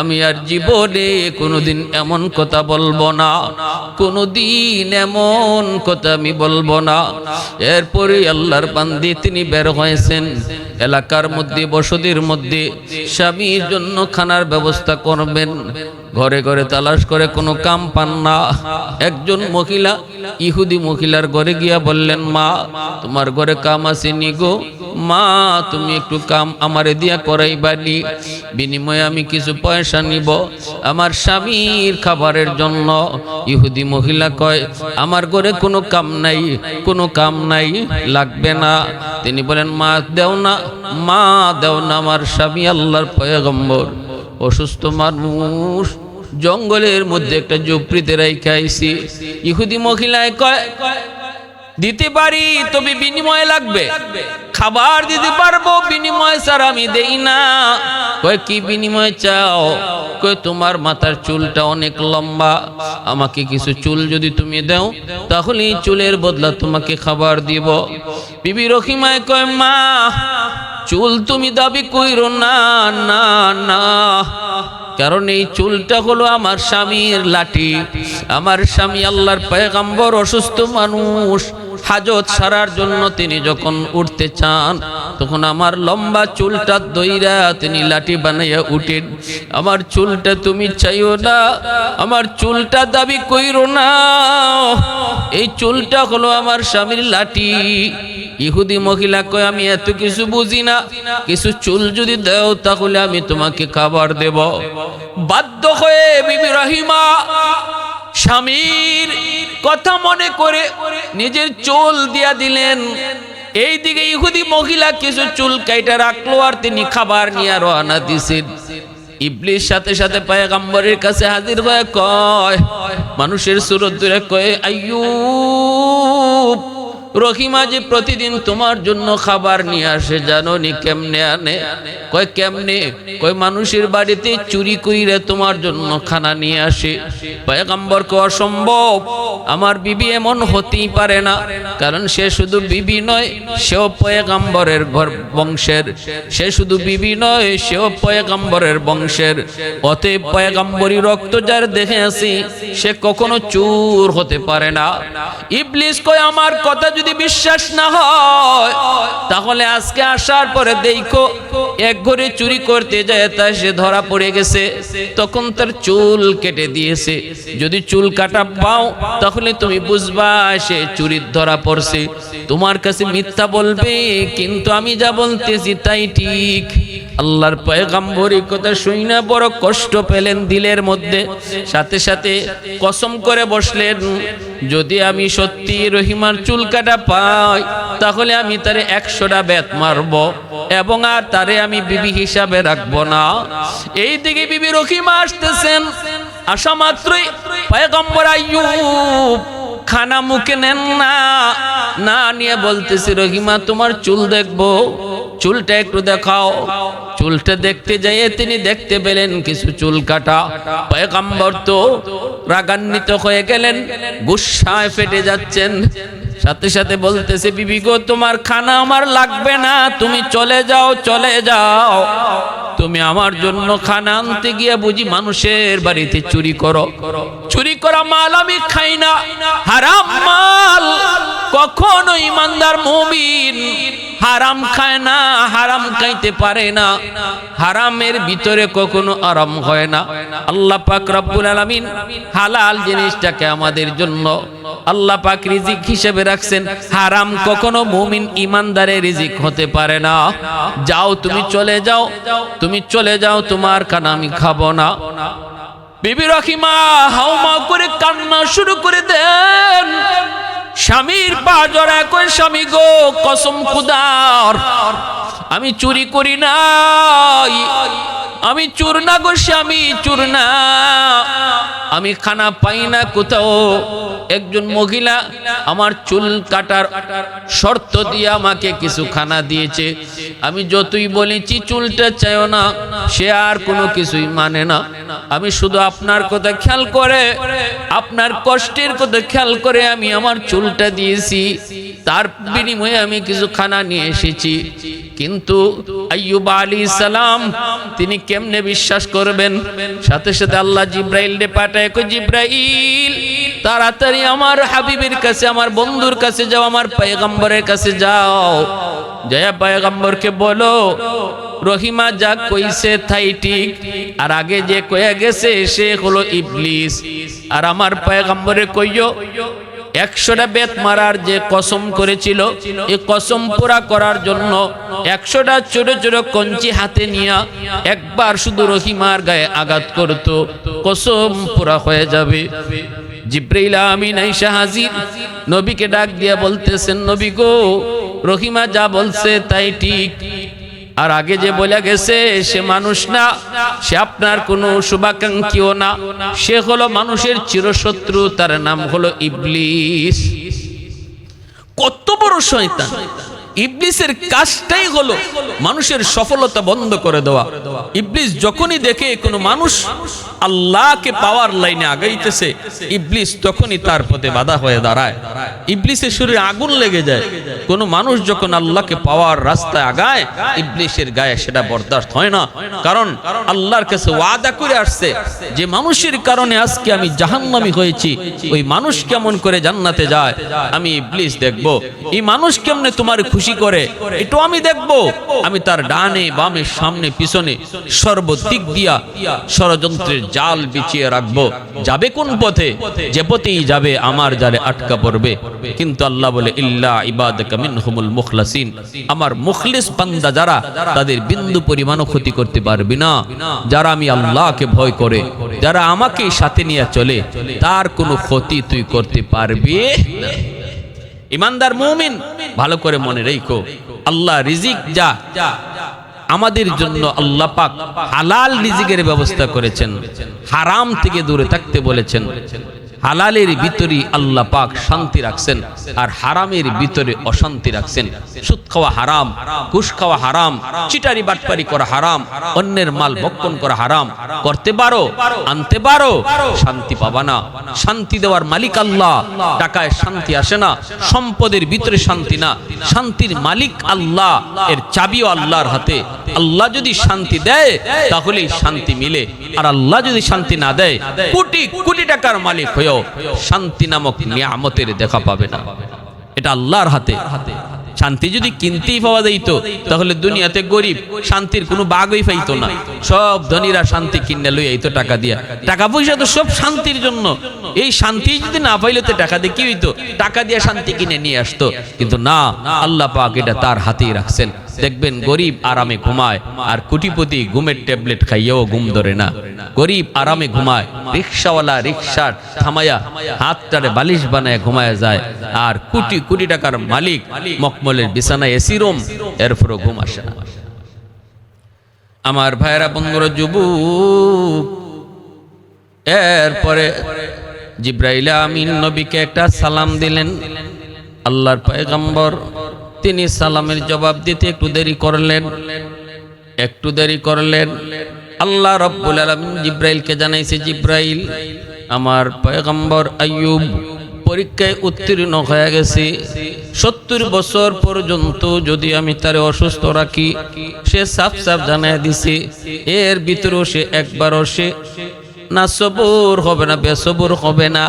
আমি আর জীবনে কোনোদিন এমন কথা বলবো না, কোনোদিন এমন কথা আমি বলবো না। এরপরে আল্লাহর বান্দি তিনি বের হয়েছেন এলাকার মধ্যে, বসতির মধ্যে স্বামীর জন্য খানার ব্যবস্থা করবেন। ঘরে ঘরে তালাশ করে কোনো কাম পান না। একজন মহিলা ইহুদি মহিলার ঘরে গিয়া বললেন, মা তোমার ঘরে কাম আসেনি গো, মা তুমি একটু কাম আমারে দিয়া করাইবানি, বিনিময়ে আমি কিছু পয়সা নিব আমার স্বামীর খাবারের জন্য। ইহুদি মহিলা কয়, আমার ঘরে কোনো কাম নাই, কোনো কাম নাই, লাগবে না। তিনি বলেন, মা দেও না, মা দেও না, আমার স্বামী আল্লাহর পয়গম্বর অসুস্থ মানুষ, জঙ্গলের মধ্যে একটা ঝুপড়িতে রাইখা আইছি। ইহুদি মহিলায় কয়, দিতে পারি, তবে বিনিময়ে লাগবে, খাবার দিতে পারবো, বিনিময় ছাড়া আমি দেই না। কয়, কি বিনিময় চাও? কয়, তোমার মাথার চুলটা অনেক লম্বা, আমাকে কিছু চুল যদি তুমি দাও, তাহলে এই চুলের বদলা তোমাকে খাবার দিব। বিবি রহিমায় কয়, মা চুল তুমি দাবি কইরো না, না না, কারণ এই চুলটা হলো আমার স্বামীর লাঠি। আমার স্বামী আল্লাহর পয়গম্বর অসুস্থ মানুষ, হাজত সারার জন্য তিনি যখন উঠতে চান, তখন আমার লম্বা চুলটা দইরা তিনি লাঠি বানাইয়া উঠেন। আমার চুলটা তুমি চাইও না, আমার চুলটা দাবি কইরো না, এই চুলটা হলো আমার স্বামীর লাঠি। ইহুদি মহিলা কয়, আমি এত কিছু বুঝি না, কিছু চুল যদি দাও তাহলে আমি তোমাকে খাবার দেব। বাধ্য হয়ে বিবি রহিমা স্বামীর কথা মনে করে নিজের চুল দিয়া দিলেন। এইদিকে ইহুদি মহিলা কিছু চুল কাইটা রাখলো, আর তিনি খাবার নিয়ে রওনা দিছেন। ইবলিস সাথে সাথে পয়গম্বরের কাছে হাজির হয়ে কয়, মানুষের সুরত ধরে কয়, আইয়ুব, রহিমা যে প্রতিদিন তোমার জন্য খাবার নিয়ে আসে, জানো নি কেমনে আনে? কয় কেমনে? কয় মানুষের বাড়িতে চুরি কইরে তোমার জন্য খানা নিয়ে আসে। পয়গম্বর কয় অসম্ভব, আমার বিবি এমন হতেই পারে না, কারণ সে শুধু বিবি নয়, সেও পয়গম্বরের বংশের। সে শুধু বিবি নয়, সেও পয়গম্বরের বংশের। অতএব পয়গম্বরী রক্ত যার দেখে আছি, সে কখনো চোর হতে পারে না। ইবলিস কয় আমার কথা যদি বিশ্বাস না হয়, তাহলে আজকে আসার পরে দেখো এক ঘরে চুরি করতে যায়, তা সে ধরা পড়ে গেছে, তখন তার চুল কেটে দিয়েছে। যদি চুল কাটা পাও, তাহলে তুমি বুঝবা সে চুরির ধরা পড়ছে। তোমার কাছে মিথ্যা বলবে, কিন্তু আমি যা বলতেছি তাই ঠিক। আল্লাহর পয়গম্বর এই কথা শুনে বড় কষ্ট পেলেন দিলের মধ্যে, সাথে সাথে কসম করে বসলেন, যদি আমি সত্যি রহিমার চুল কাটা পাই, তাহলে আমি তারে 100টা বেত মারব এবং আর তারে আমি বিবি হিসাবে রাখবো না। এই দিকে বিবি রহিমা আসতেছেন, আসা মাত্রই পয়গম্বর আইয়ুব খানা মুখে নেন না, না নিয়ে বলতেছি, রহিমা তোমার চুল দেখবো, চুলটা একটু দেখাও। চুলটা দেখতে যাইয়ে তিনি দেখতে পেলেন কিছু চুল কাটা। পয়গম্বর তো রাগান্বিত হয়ে গেলেন, গুসায় ফেটে যাচ্ছেন। সাথে সাথে বলতেছে, বিবি গো, তোমার খানা আমার লাগবে না, তুমি চলে যাও, চলে যাও। তুমি আমার জন্য খানা আনতে গিয়ে বুঝি মানুষের বাড়িতে চুরি করো। চুরি করা মাল আমি খাই না, হারাম মাল। কখনো ইমানদার মুমিন হারাম খায় না, হারাম খাইতে পারে না। হারামের ভিতরে কখনো আরাম হয় না। আল্লাহ পাক রব্বুল আলামিন হালাল জিনিসটাকে আমাদের জন্য আল্লাহ পাক রিজিক হিসেবে রাখছেন। হারাম কখনো মুমিন ইমানদারের রিজিক হতে পারে না। যাও, তুমি চলে যাও, তুমি চলে যাও, তোমার খানা আমি খাবো না। বিবি রহিমা হাউমা করে কান্না শুরু করে দেন। স্বামীর পা জড়ায় কই, স্বামী গো, কসম খুদার, আমি চুরি করি নাই, আমি চোর না গো স্বামী, চোর না। আমি খানা পাই না কোথাও। একজন মহিলা আমার চুল কাটার শর্ত দিয়ে আমাকে কিছু খানা দিয়েছে। আমি যতই বলেছি চুলটা চাইও না, সে আর কোনো কিছুই মানে না। আমি শুধু আপনার কথা খেয়াল করে, আপনার কষ্টের কথা খেয়াল করে আমি আমার চুলটা দিয়েছি, তার বিনিময়ে আমি কিছু খানা নিয়ে এসেছি। কিন্তু আইয়ুব আলাইহিস সালাম তিনি কেমনে বিশ্বাস করবেন? সাথে সাথে আল্লাহ জিব্রাইলকে পাঠায়, কই জিব্রাইল তাড়াতাড়ি আমার হাবিবের কাছে, আমার বন্ধুর কাছে যাও, আমার পয়গম্বরের কাছে যাও, জয়া পয়গম্বরকে বলো রহিমা যা কইছে তাই ঠিক, আর আগে যে কয়ে গেছে সে হলো ইবলিস। আর আমার পয়গম্বরে কইও 100টা বেত মারার যে কসম করেছিল, এই কসম পুরা করার জন্য 100টা ছোট ছোট কঞ্চি হাতে নিয়ে একবার শুধু রহিমার গায়ে আঘাত করত, কসম পুরা হয়ে যাবে। জিব্রাইল আমিন আইসা হাজির, নবীকে ডাক দিয়া বলতেছেন, নবী গো, রহিমা যা বলছে তাই ঠিক। আর আগে যে বলে গেছে সে মানুষ না, সে আপনার কোনো শুভাকাঙ্ক্ষীও না, সে হলো মানুষের চিরশত্রু, তার নাম হলো ইবলিস। কত বড় শয়তান! ইবলিসের কাজটাই হলো মানুষের সফলতা বন্ধ করে দেওয়া। ইবলিস যখনই দেখে কোনো মানুষ আল্লাহকে পাওয়ার লাইনে আগাইতেছে, ইবলিস তখনই তার পথে বাধা হয়ে দাঁড়ায়। ইবলিসের শরীরে আগুন লেগে যায়। কোনো মানুষ যখন আল্লাহকে পাওয়ার রাস্তায় আগায়, ইবলিসের গায়ে সেটা বরদাস্ত হয় না। কারণ আল্লাহর কাছে ওয়াদা করে আসছে যে মানুষের কারণে আজকে আমি জাহান্নামী হয়েছি, ওই মানুষ কেমন করে জান্নাতে যায় আমি ইবলিস দেখব। এই মানুষ কেমনে তোমার খুশি করে এটাও আমি দেখব। আমি তার ডানে বামে সামনে পিছনে সর্বদিক দিয়া ষড়যন্ত্রের জাল বিছিয়ে রাখবো। যাবে কোন পথে? যে পথেই যাবে আমার জালে আটকা পড়বে। কিন্তু আল্লাহ বলে, ইল্লা ইবাদাকা মিনহুমুল মুখলাসিন, আমার মুখলিস বান্দা যারা, তাদের বিন্দু পরিমাণও ক্ষতি করতে পারবি না। যারা আমি আল্লাহকে ভয় করে, যারা আমাকে সাথে নিয়ে চলে, তার কোনো ক্ষতি তুই করতে পারবি না। ইমানদার মুমিন ভালো করে মনে রেখো, আল্লাহ রিজিক যা আমাদের জন্য আল্লাহ পাক হালাল রিজিকের ব্যবস্থা করেছেন, হারাম থেকে দূরে থাকতে বলেছেন। হালালের ভিতরে আল্লাহ পাক শান্তি রাখছেন, আর হারামের ভিতরে অশান্তি রাখছেন। সুদ খাওয়া হারাম, ঘুষ খাওয়া হারাম, চিটারি বাটপারি করা হারাম, অন্যের মাল ভক্ষণ করা হারাম। করতে পারো, আনতে পারো, শান্তি পাবা না। শান্তি দেওয়ার মালিক আল্লাহ। টাকায় শান্তি আসে না, সম্পদের ভিতরে শান্তি না, শান্তির মালিক আল্লাহ। এর চাবিও আল্লাহর হাতে। আল্লাহ যদি শান্তি দেয় তাহলেই শান্তি মিলে, আর আল্লাহ যদি শান্তি না দেয় কোটি কোটি টাকার মালিক হয়েও শান্তি নামক নিয়ামতের দেখা পাবে না। এটা আল্লাহর হাতে। শান্তি যদি কিনতেই পাওয়া যাইত তাহলে দুনিয়াতে গরিব শান্তির কোনো বাগই পাইতো না। সব ধনীরা শান্তি কিনে লই আইতো টাকা দিয়া। টাকা পয়সা তো সব শান্তির জন্য। এই শান্তি যদি না পাইলে তো টাকা দিয়ে কি হইতো? টাকা দিয়ে শান্তি কিনে নিয়ে আসতো। কিন্তু না, আল্লাহ পাক এটা তার হাতেই রাখছেন। দেখবেন গরিব আরামে ঘুমায়, আর কোটিপতি ঘুমের ট্যাবলেট খাইয়েও ঘুম ধরে না। গরিব আরামে ঘুমায়, রিক্সাওয়ালা রিক্সা থামায়া হাতটারে বালিশ বানায় ঘুমায় যায়, আর কোটি কোটি টাকার মালিক মকমলের বিছানায় এসি রুম, এরপরও ঘুম আসে না। আমার ভাইয়েরা, বন্ধুরা, যুবক, এরপরে জিব্রাইল আমিন নবীকে একটা সালাম দিলেন। আল্লাহর পয়গম্বর তিনি সালামের জবাব দিতে একটু দেরি করলেন। আল্লাহ রাব্বুল আলামিন জিব্রাইলকে জানাইছে, জিব্রাইল, আমার পয়গম্বর আইয়ুব পরীক্ষায় উত্তীর্ণ হয়ে গেছে। 70 বছর পর্যন্ত যদি আমি তারে অসুস্থ রাখি, সে সাফ সাফ জানায় দিছে, এর ভিতরেও সে একবারও সে না সবুর হবে না, বেসবুর হবে না।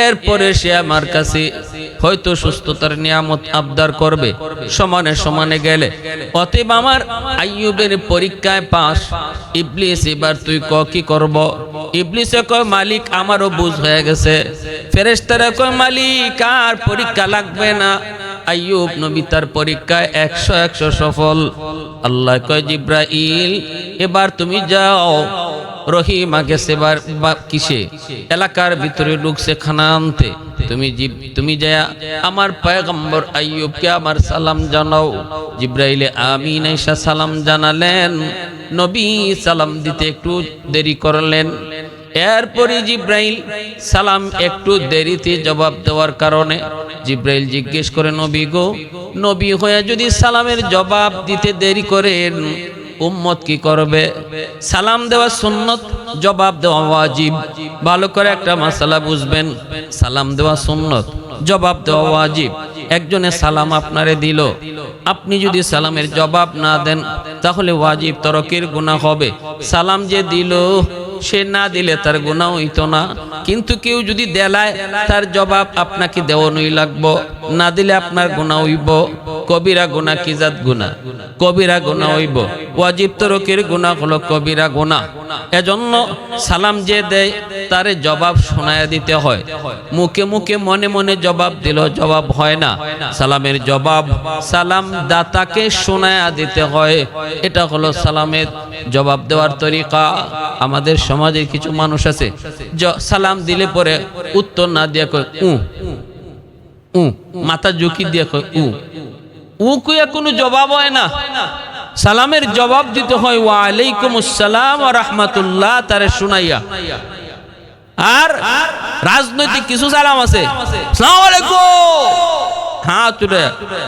এরপরে সে আমার কাছে হয়তো সুস্থতার নিয়ামত আবদার করবে, সমানে সমানে গেলে। অতএব আমার আইয়ুবের পরীক্ষায় পাস। ইবলিস, এবার তুই কি করব? ইবলিসে কয়, মালিক আমারও বুঝ হয়ে গেছে। ফেরেশতারা কয়, মালিক আর পরীক্ষা লাগবে না। আইয়ুব নবী তার পরীক্ষায় 100 সফল। আল্লাহ কয়, জিব্রাইল, এবার তুমি যাও। রহিমা গেছে কিসে? এলাকার ভিতরে ঢুকছে খানা আনতে। তুমি যায়া আমার পয়গম্বর আইয়ুবকে আমার সালাম জানাও। জিব্রাইলে আমিন এসা সালাম জানালেন। নবী সালাম দিতে একটু দেরি করলেন। এরপরে জিব্রাইল সালাম একটু দেরিতে জবাব দেওয়ার কারণে জিব্রাইল জিজ্ঞেস করে, নবী গো, নবী হয়ে যদি সালামের জবাব দিতে দেরি করেন, উম্মত কি করবে? সালাম দেওয়া সুন্নত, জবাব দেওয়া ওয়াজিব। ভালো করে একটা মাসালা বুঝবেন, সালাম দেওয়া সুন্নত, জবাব দেওয়া ওয়াজিব। একজনে সালাম আপনারে দিল, আপনি যদি সালামের জবাব না দেন তাহলে ওয়াজিব তরকের গুনাহ হবে। সালাম যে দিল, সে না দিলে তার গুনাহ হইতো না। কিন্তু কেউ যদি দেলায়, তার জবাব আপনাকে দেওয়ানোই লাগবো, না দিলে আপনার গুনাহ হইব। কবিরা গুনাহ কি জাত গুনাহ? কবিরা গুনাহ হইব। ওয়াজিব তরকের গুনাহ হলো কবিরা গুনাহ। এজন্য সালাম যে দেয় তারে জবাব শোনায়া দিতে হয়। মুখে মুখে মনে মনে জবাব দিল জবাব হয় না। সালামের জবাব সালাম দাতাকে শোনায়া দিতে হয়। এটা হলো সালামের জবাব দেওয়ার তরিকা। আমাদের সমাজের কিছু মানুষ আছে, সালাম দিলে পরে উত্তর না দিয়ে কয় উ, মাথা ঝুঁকি দিয়ে কয় উ কইয়া কোনো জবাব হয় না। সালামের জবাব দিতে হয় ওয়া আলাইকুম আসসালাম ওয়া রাহমাতুল্লাহ, তারে শুনাইয়া। আর রাজনৈতিক কিছু সালাম আছে, আসসালামু আলাইকুম, হ্যাঁ তুলে,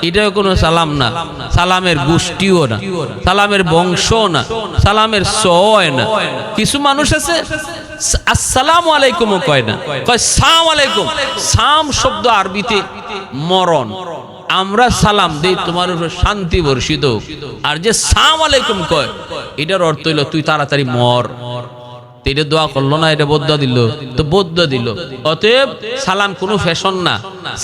এটা কোনো সালাম না। সালামের গোষ্ঠীও না, সালামের বংশ না, সালামের সয় না। কিছু মানুষ আছে আসসালামু আলাইকুম কয় না, কয় সালাম আলাইকুম। সাম শব্দ আরবিতে মরণ। আমরা সালাম দেই তোমার উপর শান্তি বর্ষিত, আর যে সালাম আলাইকুম কয় এটার অর্থ হইল তুই তাড়াতাড়ি মর। এটা দোয়া করলো না, এটা বদ্দুয়া দিল, তো বদ্দুয়া দিল। অতএব সালাম কোনো ফ্যাশন না,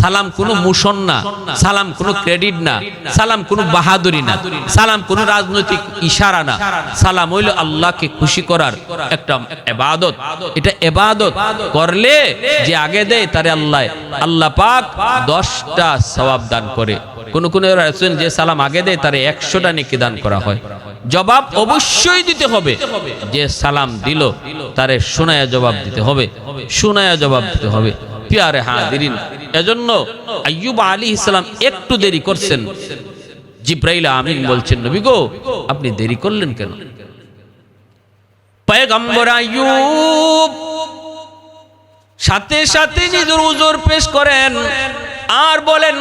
সালাম কোনো মোশন না, সালাম কোনো ক্রেডিট না, সালাম কোনো বাহাদুরি না, সালাম কোনো রাজনৈতিক ইশারা না। সালাম হইল আল্লাহকে খুশি করার একটা ইবাদত। এটা ইবাদত করলে যে আগে দেয় তারে আল্লাহ পাক 10টা সওয়াব দান করে। কোন রাসূল যে সালাম আগে দেয় তারে 100টা নেকি দান করা হয়। জবাব অবশ্যই দিতে হবে। যে সালাম দিল তারে শোনায়া জবাব দিতে হবে, শোনায়া জবাব দিতে হবে। প্রিয় হাজিরিন, এজন্য আইয়ুব আলাইহিস সালাম একটু দেরি করছেন। জিব্রাইল আমিন বলছেন, নবী গো আপনি দেরি করলেন কেন? পয়গম্বর আইয়ুব সাথে সাথে নিজের উজর পেশ করেন আর বলেন,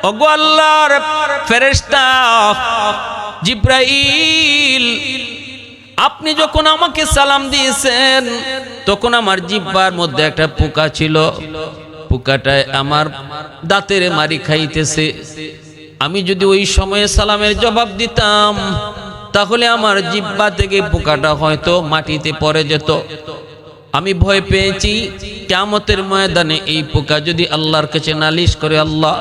ওগো আল্লাহর ফেরেশতা জিব্রাইল, আপনি যখন আমাকে সালাম দিয়েছেন তখন আমার জিহ্বার মধ্যে একটা পোকা ছিল, পোকাটায় আমার দাঁতের মারি খাইতেছে। আমি যদি ওই সময়ে সালামের জবাব দিতাম তাহলে আমার জিহ্বা থেকে পোকাটা হয়তো মাটিতে পড়ে যেত। আমি ভয় পেয়েছি কিয়ামতের ময়দানে এই পোকা যদি আল্লাহর কাছে নালিশ করে, আল্লাহ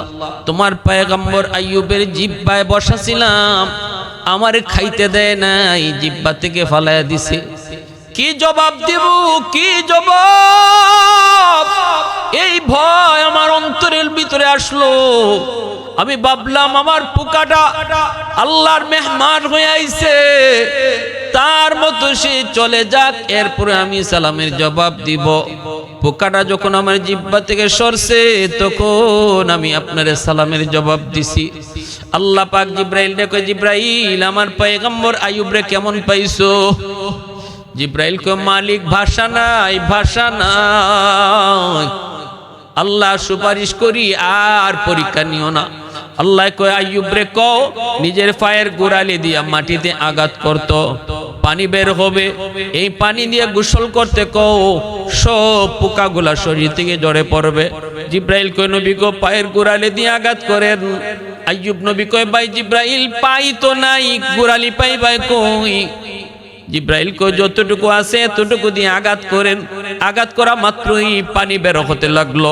তোমার পয়গম্বর আইয়ুবের জিহ্বায় বসাছিলাম, আমারে খাইতে দেয় নাই, জিহ্বা থেকে ফালাইয়া দিছে। কি জবাব দেব, কি জবাব? এই ভয় আমার অন্তরের ভিতরে আসলো। আমি ভাবলাম আমার পোকাটা আল্লাহর মেহমান হয়ে আইছে, তার মতো সে চলে যাক, এরপরে আমি সালামের জবাব দিব। পোকাটা যখন আমার জিহ্বা থেকে সরছে তখন আমি আপনার সালামের জবাব দিছি। আল্লাহ পাক জিব্রাইল দেখো, জিব্রাইল আমার পয়গম্বর আইয়ুব রে কেমন পাইছো? জিব্রাইল কয়, মালিক ভাষা নাই, ভাষা নাই, আল্লাহ সুপারিশ করি আর পরীক্ষা নিও না। আল্লাহ কয়, আইয়ুব রে কও নিজের পায়ের গোড়ালি দিয়া মাটিতে আঘাত করত, পানি বের হবে, এই পানি দিয়ে গোসল করতে কও, সব পোকাগুলা শরীর থেকে ঝরে পড়বে। জিব্রাইল কয়, নবী গো পায়ের গোড়ালি দিয়ে আঘাত করেন। আইয়ুব নবী কয়, ভাই জিব্রাইল পাই তো নাই, গোড়ালি পাই ভাই কই? জিব্রাইল কয়, যতটুকু আছে এতটুকু দিয়ে আঘাত করেন। আঘাত করা মাত্রই পানি বের হতে লাগলো।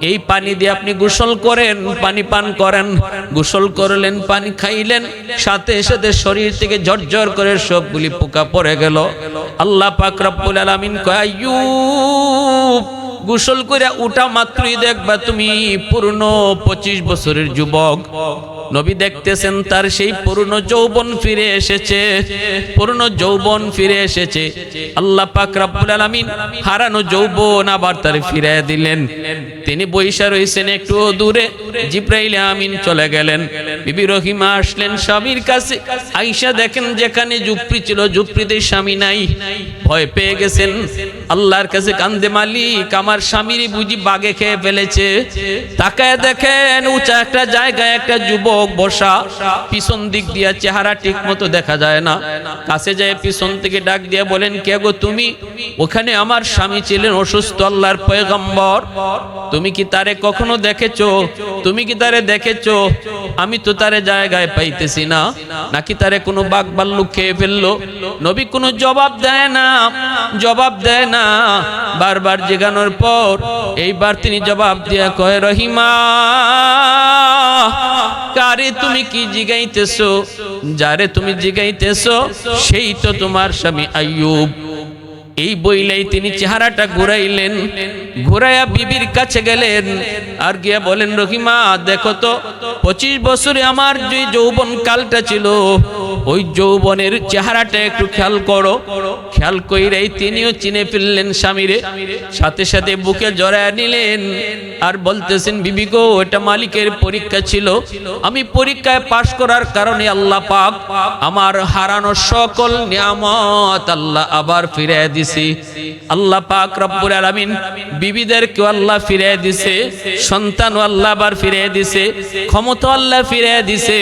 এই পানি দিয়ে আপনি গোসল করেন, পানি পান করেন। গোসল করলেন, পানি খাইলেন, সাথে সাথে শরীর থেকে ঝরঝর করে সবগুলি পোকা পড়ে গেল। আল্লাহ পাক রব্বুল আলামিন কয়, আইয়ুব গোসল করে উঠা মাত্রই দেখবা তুমি পূর্ণ 25 বছরের যুবক। নবী দেখতেছেন তার সেই পুরনো যৌবন ফিরে এসেছে, পুরনো যৌবন ফিরে এসেছে। আল্লাহ পাক রব্বুল আলামিন হারানো যৌবন আবার তার ফিরিয়ে দিলেন। তিনি বৈশা রইছেন একটু দূরে, জিব্রাইল আমিন চলে গেলেন। বিবি রহিমা আসলেন স্বামীর কাছে। আয়েশা দেখেন যেখানে ঝুপড়ি ছিল ঝুপড়িতে স্বামী নাই, ভয় পেয়ে গেছেন। আল্লাহর কাছে কান্দে, মালিক আমার স্বামীরই বুঝি বাগে খেয়ে ফেলেছে। তাকায় দেখেন উঁচা একটা জায়গায় একটা যুবক বসা, পিছন দিক দিয়া চেহারা ঠিক মতো দেখা যায় না। কাছে যায় পিছন থেকে ডাক দিয়ে বলেন, কে গো তুমি? ওখানে আমার স্বামী ছিলেন অসুস্থ, আল্লাহর পয়গম্বর। তুমি কি তারে কখনো দেখেছো? তুমি কি তারে দেখেছো? আমি তো তারে জায়গায় পাইতেছি না। নাকি তারে কোনো বাঘ ভাল্লুক খেয়ে ফেললো? নবী কোনো জবাব দেয় না, জবাব দেয় না। বারবার জিজ্ঞানোর পর এইবার তিনি জবাব দিয়া কয়, রহিমা কারে তুমি কি জিগাইতেছো? যারে তুমি জিগাইতেছো সেই তো তোমার স্বামী আইয়ুব। এই বইলেই তিনি চেহারাটা ঘুরাইলেন, ঘুরাইয়া বিবির কাছে গেলেন আর গিয়া বলেন, রহিমা দেখো তো 25 বছরে আমার যে যৌবন কালটা ছিল ওই যৌবনের চেহারাটা একটু খেয়াল করো। খেয়াল কইরাই তিনিও চিনে ফেললেন স্বামীরে, সাথে সাথে বুকে জড়ায় নিলেন আর বলতেছেন, বিবি গো এটা মালিকের পরীক্ষা ছিল, আমি পরীক্ষায় পাশ করার কারণে আল্লাহ পাক আমার হারানো সকল নিয়ামত আল্লাহ আবার ফিরিয়ে দিছি। আল্লাহ পাক রব্বুল আলামিন বিবিদেরকে আল্লাহ ফিরিয়ে দিছে, সন্তানও আল্লাহ আবার ফিরিয়ে দিছে, ক্ষমতা আল্লাহ ফিরিয়ে দিছে,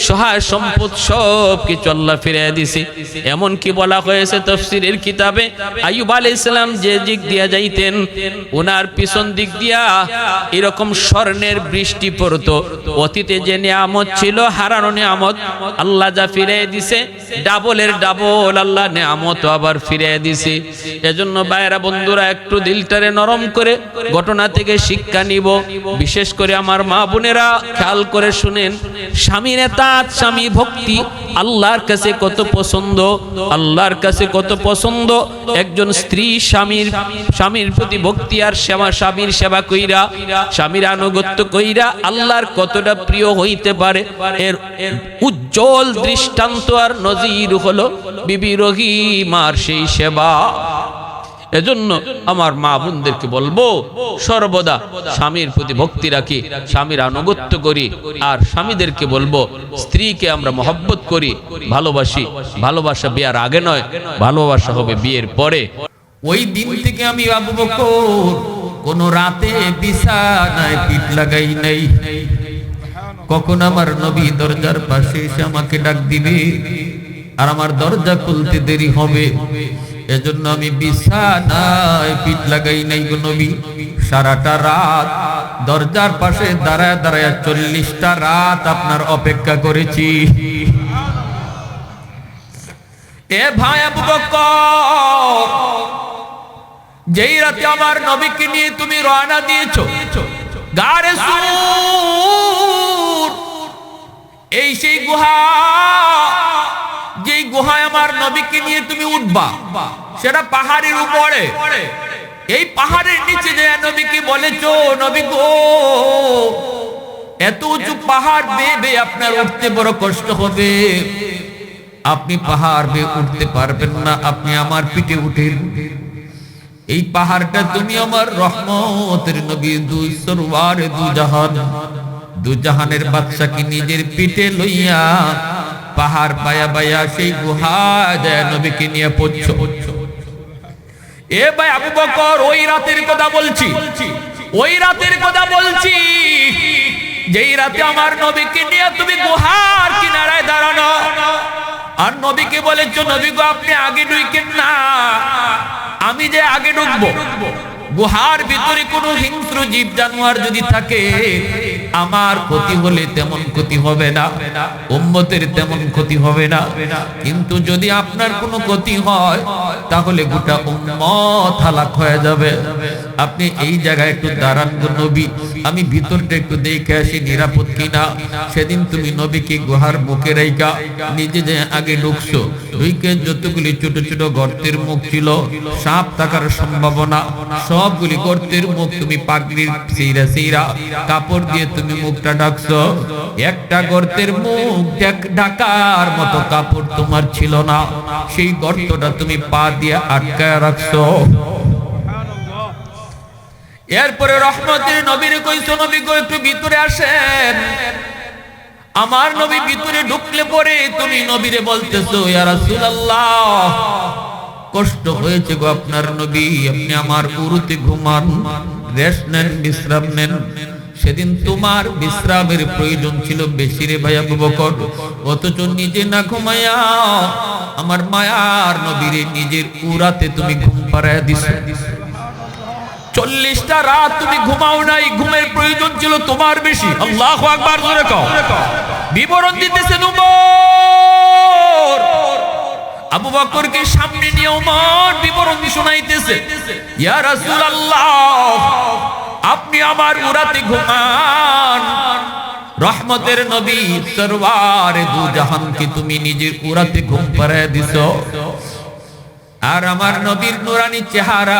সহায় সম্পদ সব কিছু আল্লাহ ফিরিয়ে দিছে। এমন কি বলা হয়েছে তাফসীরের কিতাবে, আইয়ুব আলাইহিস সালাম যে দিক দিয়া যাইতেন ওনার পিছন দিক দিয়া এরকম স্বর্ণের বৃষ্টি পড়তো। অতীতে যে নিয়ামত ছিল, হারানো নিয়ামত আল্লাহ যা ফিরিয়ে দিছে, ডাবলের ডাবল আল্লাহ নিয়ামত আবার ফিরিয়ে দিছে। এজন্য ভাইরা বন্ধুরা একটু দিলটারে নরম করে ঘটনা থেকে শিক্ষা নিব। বিশেষ করে আমার মা বোনেরা খেয়াল করে শুনেন, স্বামীর এতাত, স্বামী ভক্তি আল্লাহর কাছে কত পছন্দ, আল্লাহর কাছে কত পছন্দ। একজন স্ত্রী স্বামীর প্রতি ভক্তি আর সেবা, স্বামীর সেবা কইরা, স্বামীর আনুগত্য কইরা আল্লাহর কতটা প্রিয় হইতে পারে এর উজ্জ্বল দৃষ্টান্ত আর নজির হলো বিবি রহিমার সেই সেবা। এজন্য আমার মা বোনদেরকে বলবো সর্বদা স্বামীর প্রতি ভক্তি রাখি, স্বামীর আনুগত্য করি, আর স্বামীদেরকে বলবো স্ত্রীকে আমরা মহব্বত করি, ভালোবাসি। ভালোবাসা বিয়ের আগে নয়, ভালোবাসা হবে বিয়ের পরে। ওই দিন থেকে আমি আবু বকর কোন রাতে বিছানায় পিঠ লাগাই নাই। কখন আমার নবী দরজার পাশে এসে আমাকে ডাক দিবে আর আমার দরজা খুলতে দেরি হবে, এজন্য আমি বিছানায় পিঠ লাগাই নাই গো নবী। সারাটা রাত দরজার পাশে দাঁড়ায় দাঁড়ায় 40টা রাত আপনার অপেক্ষা করেছি। এ ভাই আবু বকর, যেই রাতে আমার নবীকে নিয়ে তুমি রওনা দিয়েছো গারে সুর, এই সেই গুহা, যেই গুহায় আমার নবীকে নিয়ে তুমি উঠবা, সেটা পাহাড়ের উপরে। এই পাহাড়ের নিচে যে নবীকে বলেছো নবী গো, এত উঁচু পাহাড় বেয়ে আপনার উঠতে বড় কষ্ট হবে, আপনি পাহাড় বেয়ে উঠতে পারবেন না, আপনি আমার পিঠে উঠেন। এই পাহাড়টা তুমি আমার রহমতের নবী সরওয়ারে দু জাহানের বাদশাকে নিজের পিঠে লইয়া পাহাড় বায়া বায়া সেই গুহা যায় নবীকে নিয়ে পড়ছো। এ ভাই আবু বকর, ওই রাতের কথা বলছি, ওই রাতের কথা বলছি যেই রাতে আমার নবীকে নিয়ে তুমি গুহার কিনারায় দাঁড়ানো, আর নবীকে বলেছো নবী গো আপনি আগে ঢুকেন না, আমি যে আগে ঢুকবো। গুহার ভিতরে কোনো হিংস্র জীব জানোয়ার যদি থাকে, আমার ক্ষতি হলে তেমন ক্ষতি হবে না, উম্মতের তেমন ক্ষতি হবে না, কিন্তু যদি আপনার কোনো ক্ষতি হয় তাহলে গোটা উম্মত হালাক হয়ে যাবে। আপনি এই জায়গায় একটু দাঁড়ান গো নবী, আমি ভিতরটা একটু দেখে আসি নিরাপদ কিনা। সেদিন তুমি নবীকে গুহার মুখে রাইখা নিজে যে আগে ঢুকছো, ঢুকে যতগুলি ছোট ছোট গর্তের মুখ ছিল, সাপ থাকার সম্ভাবনা, সবগুলি গর্তের মুখ তুমি পাগড়ির সেইরা কাপড় দিয়ে তুমি মুখটা ঢাকছো। একটা গর্তের মুখ ঢাকার মতো কাপড় তোমার ছিল না, সেই গর্তটা তুমি পা দিয়ে আটকায় রাখছো। এরপরে রহমতের নবীর কইছো নবী গো একটু ভিতরে আসেন। আমার নবী ভিতরে ঢুকলে পরে তুমি নবীরে বলতেছো ইয়া রাসূলুল্লাহ, কষ্ট হয়েছে গো আপনার নবী, আপনি আমার উরুতে ঘুমান, রেস্ট নেন, বিশ্রাম নেন। সেদিন তোমার বিশ্রামের প্রয়োজন ছিল বেশি রে ভাই আবু বকর, অথচ নিজে না ঘুমায়া আমার মায়ার নবীরে নিজের উরাতে তুমি ঘুম পাড়ায় দিছো। 40টা রাত তুমি ঘুমাও নাই, ঘুমের প্রয়োজন ছিল তোমার বেশি। আল্লাহু আকবার জোরে কও। বিবরণ দিতেছে উমর, আবু বকরকে সামনে নিয়ে উমর বিবরণ শোনাইতেছে, ইয়া রাসূলুল্লাহ আপনি আমার উরাতে ঘুমান, রহমতের নবী সরওয়ারে দু জাহানকে তুমি নিজের উরাতে ঘুম পাড়ায় দিছো। আর আমার নবীর নুরানি চেহারা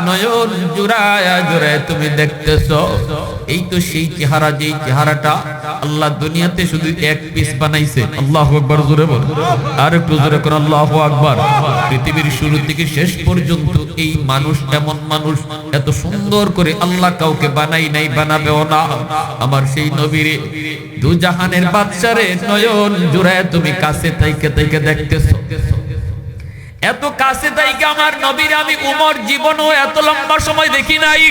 নয়ন জুড়ায়া জুড়ায় তুমি দেখতেছো। এই তো সেই চেহারা, যেই চেহারাটা আল্লাহ দুনিয়াতে শুধু এক পিস বানাইছে। আল্লাহু আকবার জোরে বল, আর একটু জোরে করে আল্লাহু আকবার। পৃথিবীর শুরু থেকে শেষ পর্যন্ত এই মানুষ, এমন মানুষ এত সুন্দর করে আল্লাহ কাউকে বানাই নাই, বানাবেও না। আমার সেই নবীরে দু জাহানের বাদশারে নয়ন জুড়ায় তুমি কাছে তাইকে তাইকে দেখতেছো। এত কাছে তাইকে আমার নবীর আমি উমর জীবনও এত লম্বা সময় দেখি নাই,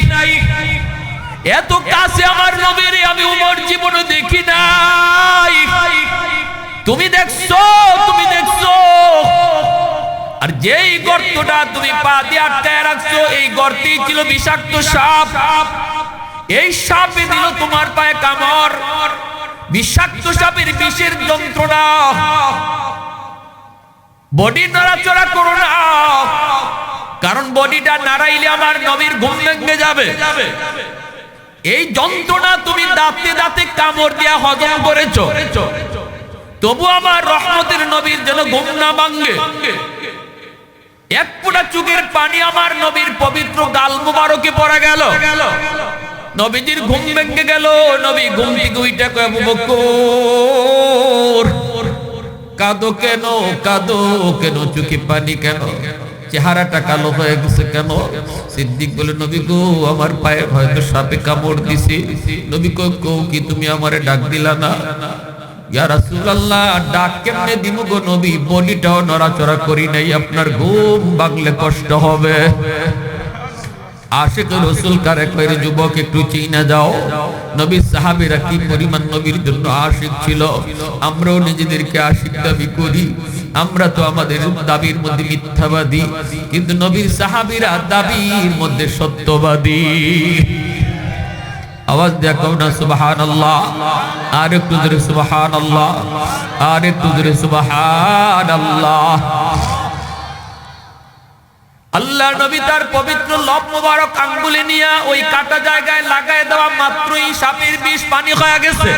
এত কাছে আমার নবীর আমি উমর জীবনও দেখি নাই। তুমি দেখছো, তুমি দেখছো। আর যেই গর্তটা তুমি পা দিয়ে আটকায় রাখছো, এই গর্তেই ছিল বিষাক্ত সাপ। এই সাপে দিল তোমার পায়ে কামড়, বিষাক্ত সাপের বিষের যন্ত্রণা। বডি নড়াচড়া করো না, কারণ বডিটা নাড়াইলে আমার নবীর ঘুম ভেঙে যাবে। এই যন্ত্রণা তুমি দাঁতে দাঁতে কামড় দিয়া হজম করেছো, তবু আমার রহমতের নবীর যেন ঘুম না ভাঙে। এক ফোঁটা চোখের পানি আমার নবীর পবিত্র গাল মুবারকে পড়া গেল, নবীজির ঘুম ভেঙে গেল। নবী ঘুম থেকে উইঠা কয় আবু বকর কাঁদো কেন, কাঁদো কেন, চোখে পানি কেন? চেহারাটা কালো হয়ে গেছে কেন? সিদ্দিক বলে, নবী গো, আমার পায়ে হয়তো সাপে কামড় দিছে। নবী কো, কি তুমি আমারে ডাক দিলা না? ইয়া রাসূলুল্লাহ, ডাক কেমনে দিব গো নবী, বডিটাও নড়াচড়া করি নাই, আপনার ঘুম ভাঙলে কষ্ট হবে। আশিক রাসূল কারে কইরে, যুবক একটু চিনা যাও, নবীর সাহাবীরা কি পরিমাণ নবীর জন্য আশিক ছিল। আমরাও নিজেদেরকে আশিক দাবি করি, আমরা তো আমাদের দাবির মধ্যে মিথ্যাবাদী, কিন্তু নবীর সাহাবীরা দাবির মধ্যে সত্যবাদী। আওয়াজ দিয়া কও না সুবহানাল্লাহ, আর একটু জোরে সুবহানাল্লাহ, আর একটু জোরে সুবহানাল্লাহ। আল্লাহ নবী তার পবিত্র লব মোবারক আঙ্গুলে নিয়ে ওই কাটা জায়গায় লাগায় দেওয়া মাত্রই সাপের বিষ পানি হয়ে গেছে।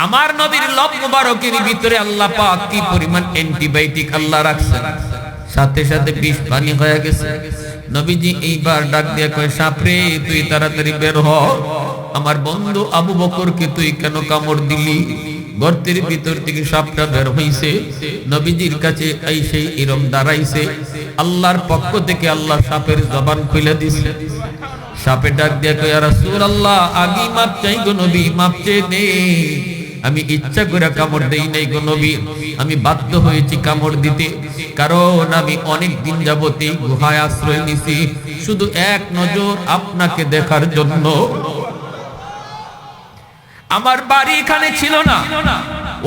আমার নবীর লব মোবারকের ভিতরে আল্লাহ পাক কি পরিমাণ অ্যান্টিবায়োটিক আল্লাহ রাখছেন, সাথে সাথে বিষ পানি হয়ে গেছে। নবীজি এইবার ডাক দিয়ে কয়, সাপরে তুই তাড়াতাড়ি বের হ, আমার বন্ধু আবু বকরকে তুই কেন কামড় দিলি? গর্তের ভিতর থেকে সাপটা বের হইছে, নবীজির কাছে আইসে এরম দাঁড়াইছে। আল্লাহর পক্ষ থেকে আল্লাহ সাপের জবান খুলে দিছে। সাপে ডাক দিয়ে কয়, ইয়া রাসূলুল্লাহ, আগে মাপ চাই গো নবী, মাপ চেয়ে নে, আমি ইচ্ছা করে কামড় দেই নাই গো নবী, আমি বাধ্য হয়েছি কামড় দিতে, কারণ আমি অনেক দিন যাবত এই গুহায় আশ্রয় নিছি শুধু এক নজর আপনাকে দেখার জন্য। আমার বাড়ি এখানে ছিল না,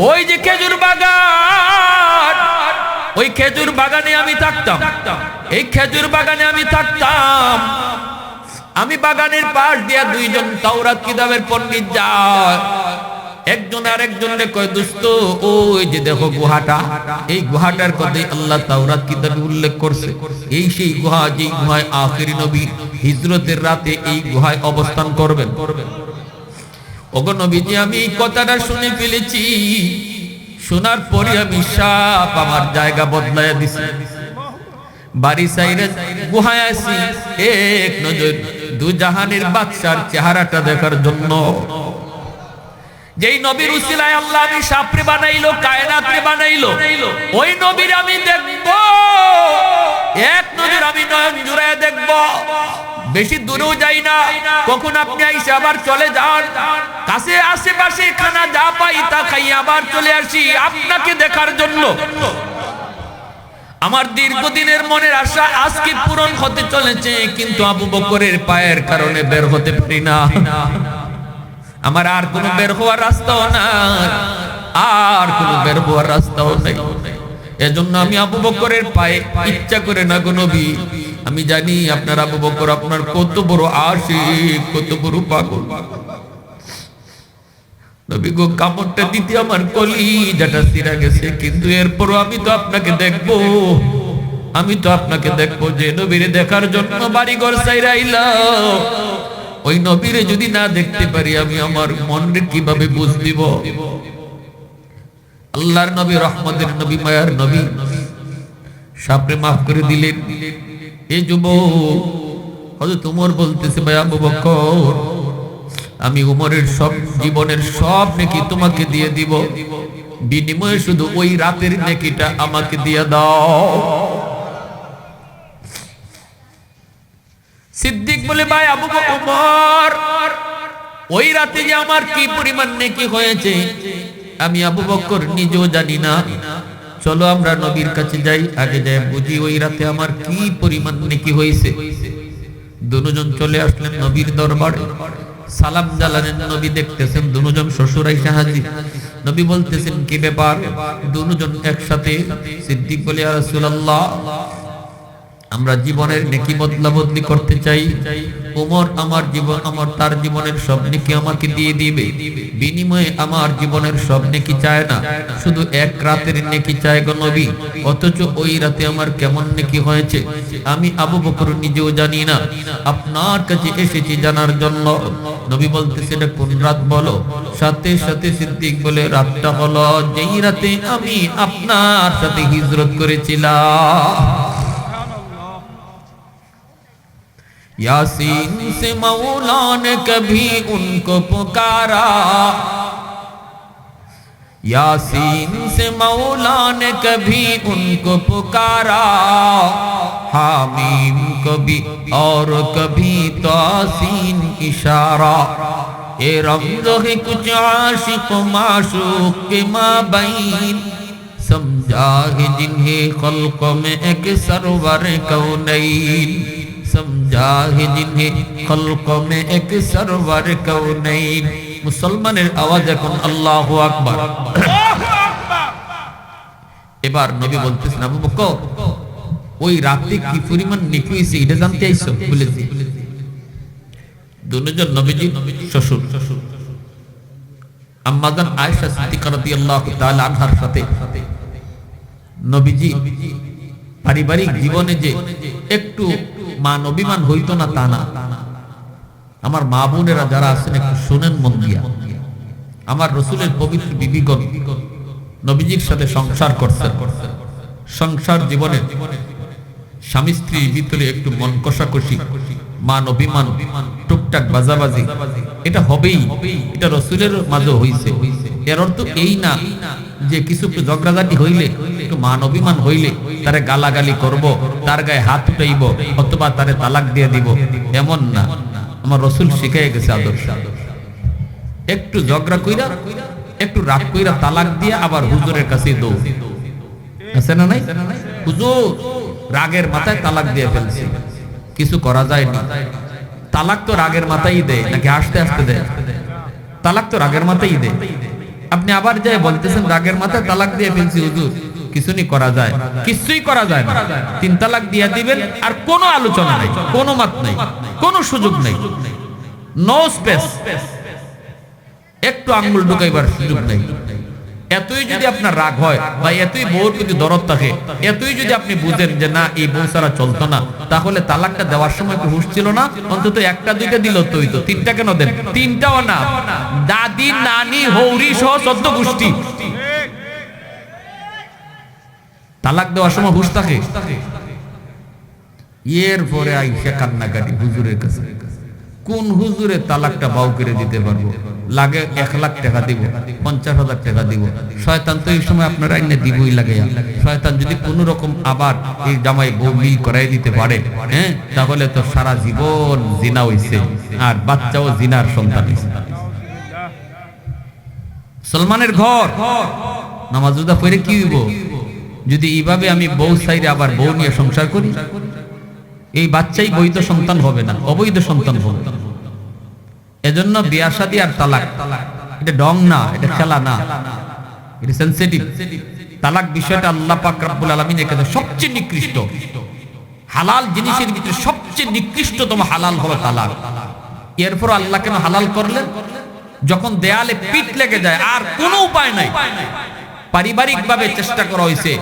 ওই যে খেজুর বাগান, ওই খেজুর বাগানে আমি থাকতাম, এই খেজুর বাগানে আমি থাকতাম। আমি বাগানের পাশ দিয়া দুইজন তাওরাত কিতাবের পণ্ডিত যায়, একজন আর একজনকে কয়, দোস্ত ওই যে দেখো গুহাটা, এই গুহাটার কথাই আল্লাহ তাওরাত কিতাবে উল্লেখ করছে, এই সেই গুহা, যেই গুহায় আখিরি নবী হিজরতের রাতে এই গুহায় অবস্থান করবেন। ওগো নবীজি, আমি এই কথাটা শুনে ফেলেছি, শোনার পরে আমি সাপ আমার জায়গা বদলাইয়া দিছি, বাড়ি সাইরে গুহায় আসি এক নজর দু জাহানের বাদশার চেহারাটা দেখার জন্য। যেই নবীর উসিলায় আল্লাহ আমি সাপরে বানাইলো, কায়নাতরে বানাইলো, ওই নবীর আমি দেখব, এক নজর আমি নয়ন জুড়ায় দেখব, বেশি দূরেও যাই না। কখন আপনি আইসে আবার চলে যান, কাছে আশেপাশে খানা যা পাই তা খাই আবার চলে আসি আপনাকে দেখার জন্য। আমার দীর্ঘদিনের মনের আশা আজকে পূরণ হতে চলেছে, কিন্তু আবু বকরের পায়ের কারণে বের হতে পারি না। আমার আর কোনো বের হওয়ার রাস্তাও নাই, আর কোনো বের হওয়ার রাস্তাও নাই। এজন্য আমি আবু বকরের পায়ে ইচ্ছা করে না গো নবী, আমি জানি আপনার আবু বকর আপনার কত বড় আশিক, কত বড় পাগল। নবী গো, কামড়টা দিতে আমার কলিজাটা ছিঁড়া গেছে, কিন্তু এরপরও আমি তো আপনাকে দেখবো, আমি তো আপনাকে দেখবো। যে নবীরে দেখার জন্য বাড়িঘর ছাইরা আইলাম, ওই নবীরে যদি না দেখতে পারি আমি আমার মনরে কিভাবে বুঝ দিব? আল্লাহর নবী, রহমতের নবী, মায়ার নবী সাপরে মাফ করে দিলেন। এই যুবক হযরত ওমর বলতেছে, ভাই আবু বকর, আমি ওমরের সব জীবনের সব নেকি তোমাকে দিয়ে দিব, বিনিময়ে শুধু ওই রাতের নেকিটা আমাকে দিয়ে দাও। সিদ্দিক বলে, ভাই আবু বকর, ওমর, ওই রাতে যে আমার কি পরিমাণ নেকি হয়েছে আমি আবু বকর নিজেও জানি না, চলো আমরা নবীর কাছে যাই, আগে যাই বুঝি ওই রাতে আমার কি পরিমাণ নেকি হয়েছে। দুজন চলে আসলেন নবীর দরবারে, সালাম জানালেন। নবী দেখতেছেন দুজন শ্বশুর আইসা হাজির। নবী বলতেছেন, কি ব্যাপার? দুজন একসাথে। সিদ্দিক বলে, ইয়া রাসূলুল্লাহ, আমরা জীবনের নেকি বদলা বদলি করতে চাই। ওমর আমার জীবন, আমার তার জীবনের সব নেকি আমাকে দিয়ে দিবে, বিনিময়ে আমার জীবনের সব নেকি চায় না, শুধু এক রাতের নেকি চায় গো নবী। অথচ ওই রাতে আমার কেমন নেকি হয়েছে আমি আবু বকর নিজেও জানি না, আপনার কাছে এসেছি জানার জন্য। নবী বলতেছে, এটা কোন রাত বলো? সাথে সাথে সিদ্দিক বলে, রাতটা হলো যেই রাতে আমি আপনার সাথে হিজরত করেছিলাম। यासीन से मौला ने कभी उनको पुकारा, यासीन से मौला ने कभी उनको पुकारा, हामीम कभी और कभी तासीन इशारा। ये रमज़ है कुछ आशिक माशूक के माबैन, समझा है जिन्हें खल्क़ में एक सरवर कौनैन, समझा है जिन्हें खल्क़ में एक सरवर कौनैन। মুসলমানের আওয়াজ এখন আল্লাহু আকবার। এবার নবী বলতেছেন, আবু বকর ওই রাতে কি পরিমাণ নেকি হইছে এটা জানতে আইছো? বলেছি দুজন নবীজি শ্বশুর আম্মা জান আয়েশা সিদ্দিকা রাদিয়াল্লাহু তাআলা আনহার সাথে নবীজি পারিবারিক জীবনে যে একটু মান অভিমান হইতো না তা না। আমার মা বোনেরা যারা আছেন একটু শুনেন মন দিয়া। আমার রাসূলের পবিত্র বিবিগণ নবীজির সাথে সংসার করছেন। সংসার জীবনে স্বামী স্ত্রীর ভিতরে একটু মন কষাকষি, মান অভিমান, টুকটাক বাজাবাজি এটা হবেই। এটা রাসূলের মাঝে হইছে। এর অর্থ এই না যে কিছু ঝগড়াঝাটি হইলে, একটু মান অভিমান হইলে তারে গালাগালি করব, তার গায়ে হাত উঠাইব অথবা তারে তালাক দিয়ে দিব, এমন না। আমার রাসূল শিখাই গেছে আদর্শ। একটু ঝগড়া কইরা, একটু রাগ কইরা তালাক দিয়ে আবার হুজুরের কাছে দৌড়। আছে না নাই? হুজুর রাগের মাথায় তালাক দিয়ে ফেলছি, কিছু করা যায় না। তালাক তো রাগের মাথায় দেয় নাকি আস্তে আস্তে দেয়? তালাক তো রাগের মাথায় দেয়। আপনি আবার যাই বলতেছেন রাগের মাথায় তালাক দিয়ে ফেলছি হুজুর, কিছুই করা যায়, কিছুই করা যায় না। 3 তালাক দিয়ে দিবেন আর কোনো আলোচনা নাই, কোনো মত নাই, কোনো সুযোগ নাই, নো স্পেস, একটু আঙ্গুল ঢুকাইবার সুযোগ নাই। এতই যদি আপনার রাগ হয় বা এতই বউর প্রতি দরদ থাকে, এতই যদি আপনি বুঝেন যে না এই বউ ছাড়া চলতো না, তাহলে তালাকটা দেওয়ার সময় একটু হুঁশ ছিল না? অন্তত 1টা 2টা দিল তো হইতো, 3টা কেন দেন? 3টাও না, দাদি নানি হৌরি সহ 14 গোষ্ঠী তালাক দেওয়ার সময় হুঁশ থাকে। এর পরে আইসা কান্নাকাটি হুজুরের কাছে। কোন হুজুরে তালাকটা বাউ করে দিতে পারবো? লাগে 1 লাখ টাকা দিব, 50,000 টাকা দিব। শয়তান তো এই সময় আপনার আইনে দিবই লাগে। শয়তান যদি কোন রকম আবার এই জামাই বউ মিল করাই দিতে পারে, হ্যাঁ, তাহলে তো সারা জীবন জিনা হইছে আর বাচ্চাও জিনার সন্তান হইছে। সলমানের ঘর নামাজ রোজা পড়ে কি হইব? যদি এইভাবে আমি বউ চাইরে আবার বউ নিয়ে সংসার করি, এই বাচ্চাই বৈধ সন্তান হবে না, অবৈধ সন্তান হবে। এজন্য বিয়া শাদী আর তালাক এটা ডং না, এটা খেলা না, এটা সেনসিটিভ। তালাক বিষয়টা আল্লাহ পাক রব্বুল আলামিনের কাছে সবচেয়ে নিকৃষ্ট হালাল জিনিসের ভিতরে সবচেয়ে নিকৃষ্টতম হালাল হলো তালাক। এরপর আল্লাহ কেন হালাল করলেন? যখন দেয়ালে পিঠ লেগে যায় আর কোনো উপায় নাই, পারিবারিক ভাবে চেষ্টা করা হয়েছে,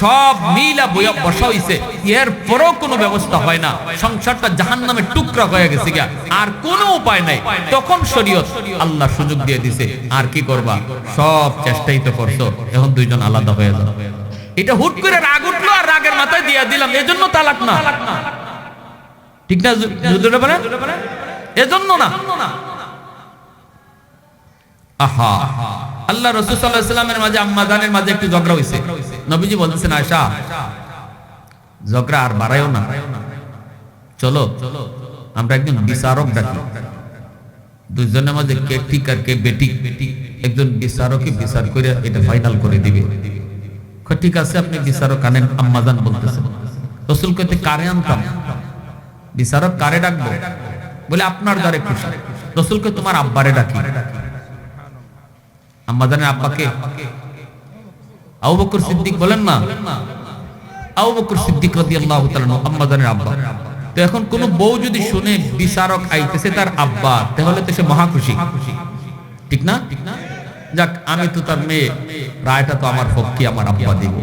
সব মিলা বইয়া বসা হয়েছে, এরপরও কোনো ব্যবস্থা হয় না, সংসারটা জাহান্নামের টুকরা হয়ে গেছে গিয়া, আর কোনো উপায় নাই। তখন শরীয়ত আল্লাহ সুযোগ দিয়ে দিছে, আর কি করবা, সব চেষ্টাই তো করছো, এখন দুইজন আলাদা হয়ে যাও। এটা হুট করে রাগ উঠলো আর রাগের মাথায় দিয়ে দিলাম, এজন্য তালাক না। ঠিক না? এজন্য না। আহা, আল্লাহ রাসূল সাল্লাল্লাহু আলাইহি ওয়াসাল্লামের মাঝে আম্মা জানের মাঝে একটু ঝগড়া হইছে। নবীজি বলতেছেন, আয়েশা ঝগড়া আর বাড়ায়ও না, চলো আমরা একজন বিচারক ডাকি, দুইজনের মাঝে কে ঠিক আর কে বেঠিক, একজন বিচারকই বিচার করে এটা ফাইনাল করে দিবে। ঠিক আছে, আপনি বিচারক আনেন। আম্মা জান বলতেছেন, রাসূল কইতে কারে আনতাম? বিচারক কারে ডাকবো? বলে আপনার দ্বারে খুশি। রাসূল কই তোমার আব্বারে ডাকি। আম্মা জানের আব্বাকে আবু বকর সিদ্দিক বলেন না, আবু বকর সিদ্দিক রাদিয়াল্লাহু তাআলা আম্মা জানের আব্বা। তো এখন কোন বউ যদি শুনে বিচারক আইতেছে তার আব্বা, তাহলে তো সে মহা খুশি, ঠিক না? যাক, আমি তো তার মেয়ে, রায়টা তো আমার পক্ষে, আমার আব্বা দিব।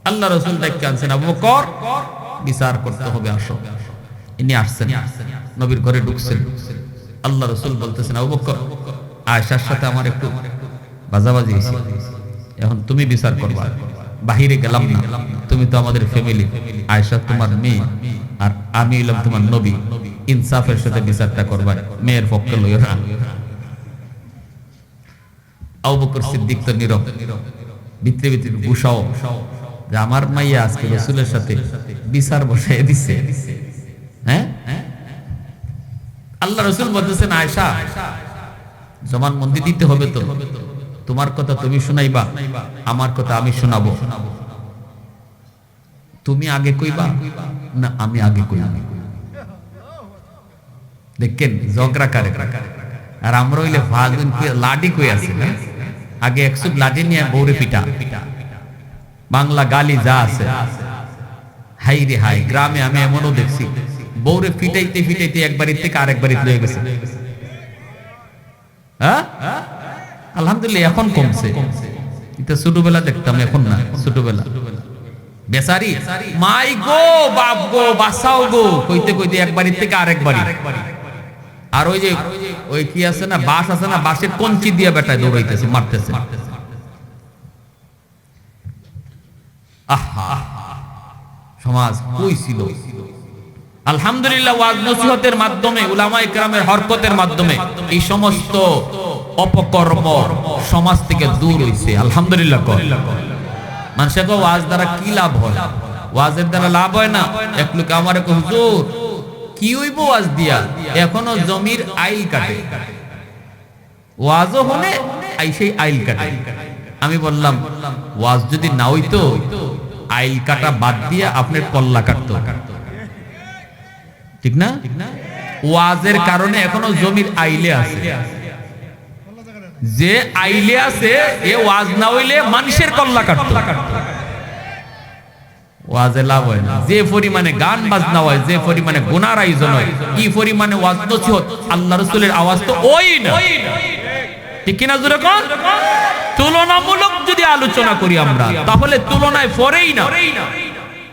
আল্লাহ রাসূল ডাকতে আনছেন, আবু বকর বিচার করতে হবে, আসো। ইনি আসছেন, নবীর ঘরে ঢুকছেন। আল্লাহ রাসূল বলতেছেন, আবু বকর আয়েশার সাথে আমার একটু বাজাবাজি হয়েছে, এখন তুমি বিচার করবা। বাহিরে গেলাম না, তুমি তো আমাদের ফ্যামিলি, আয়েশা তোমার মেয়ে আর আমি হইলাম তোমার নবী, ইনসাফের সাথে বিচারটা করবা, মেয়ের পক্ষে লইও না। আবু বকর সিদ্দিক তো নীরব, ভিতরে ভিতরে গুসাও যে আমার মাইয়া আজকে রাসূলের সাথে বিচার বসায় দিছে। হ্যাঁ, আল্লাহ রাসূল বলতেছেন আয়েশা জবানবন্দি দিতে হবে তো, তোমার কথা তুমি শুনাইবা, আমার কথা আমি শোনাবো, তুমি আগে কইবা না আমি আগে কইবা। দেখেন ঝগড়া করে, আর আমরা হইলে ফাগুন লাঠি কই আছে না, আগে 100 লাঠি নিয়ে বউরে পিটা, বাংলা গালি যা আছে। হাই রে হাই, গ্রামে আমি এমনও দেখছি বউরে পিটাইতে পিটাইতে এক বাড়ির থেকে আরেক বাড়িতে লয়ে গেছে। হ্যাঁ, আলহামদুলিল্লাহ এখন কমছে, এটা ছোটবেলা দেখতাম, এখন না। ছোটবেলা বেচারি মাই গো বাপ গো বাসাও গো কইতে কইতে এক বাড়ির থেকে আরেক বাড়ি। আর ওই যে ওই কি আছে না, বাঁশ আছে না, বাঁশের কঞ্চি দিয়ে বেটায় দৌড়াইতেছে, মারতেছে। আহা, সমাজ কই ছিল। আলহামদুলিল্লাহ ওয়াজ নসিহতের মাধ্যমে, উলামায়ে কেরামের হরকতের মাধ্যমে এই সমস্ত অপকর্ম সমাজ থেকে দূর হইছে। আলহামদুলিল্লাহ। মানুষের ওয়াজ দ্বারা কি লাভ হয়? ওয়াজের দ্বারা লাভ হয় না। এক লোক আমারে কয় হুজুর কি হইব ওয়াজ দিয়া, এখনো জমির আইল কাটে, ওয়াজও হলে সেই আইল কাটে। আমি বললাম ওয়াজ যদি না হইতো আইল কাটা বাদ দিয়ে আপনার কল্লা কাটতো, ঠিক না? ওয়াজের কারণে এখনো জমির আইলে আছে, যে আইলে আছে এ ওয়াজ না হইলে মানুষের কল্লা কাটতো। ওয়াজে লাভ হয় না। যে পরিমাণে গান বাজনা হয়, যে পরিমাণে গুনার আয়োজন হয়, কি পরিমাণে ওয়াজ নসিহত, আল্লাহ রাসূলের আওয়াজ তো ওই না, ঠিক কিনা? জোরে কোন। তুলনামূলক যদি আলোচনা করি আমরা, তাহলে তুলনায় পরেই না।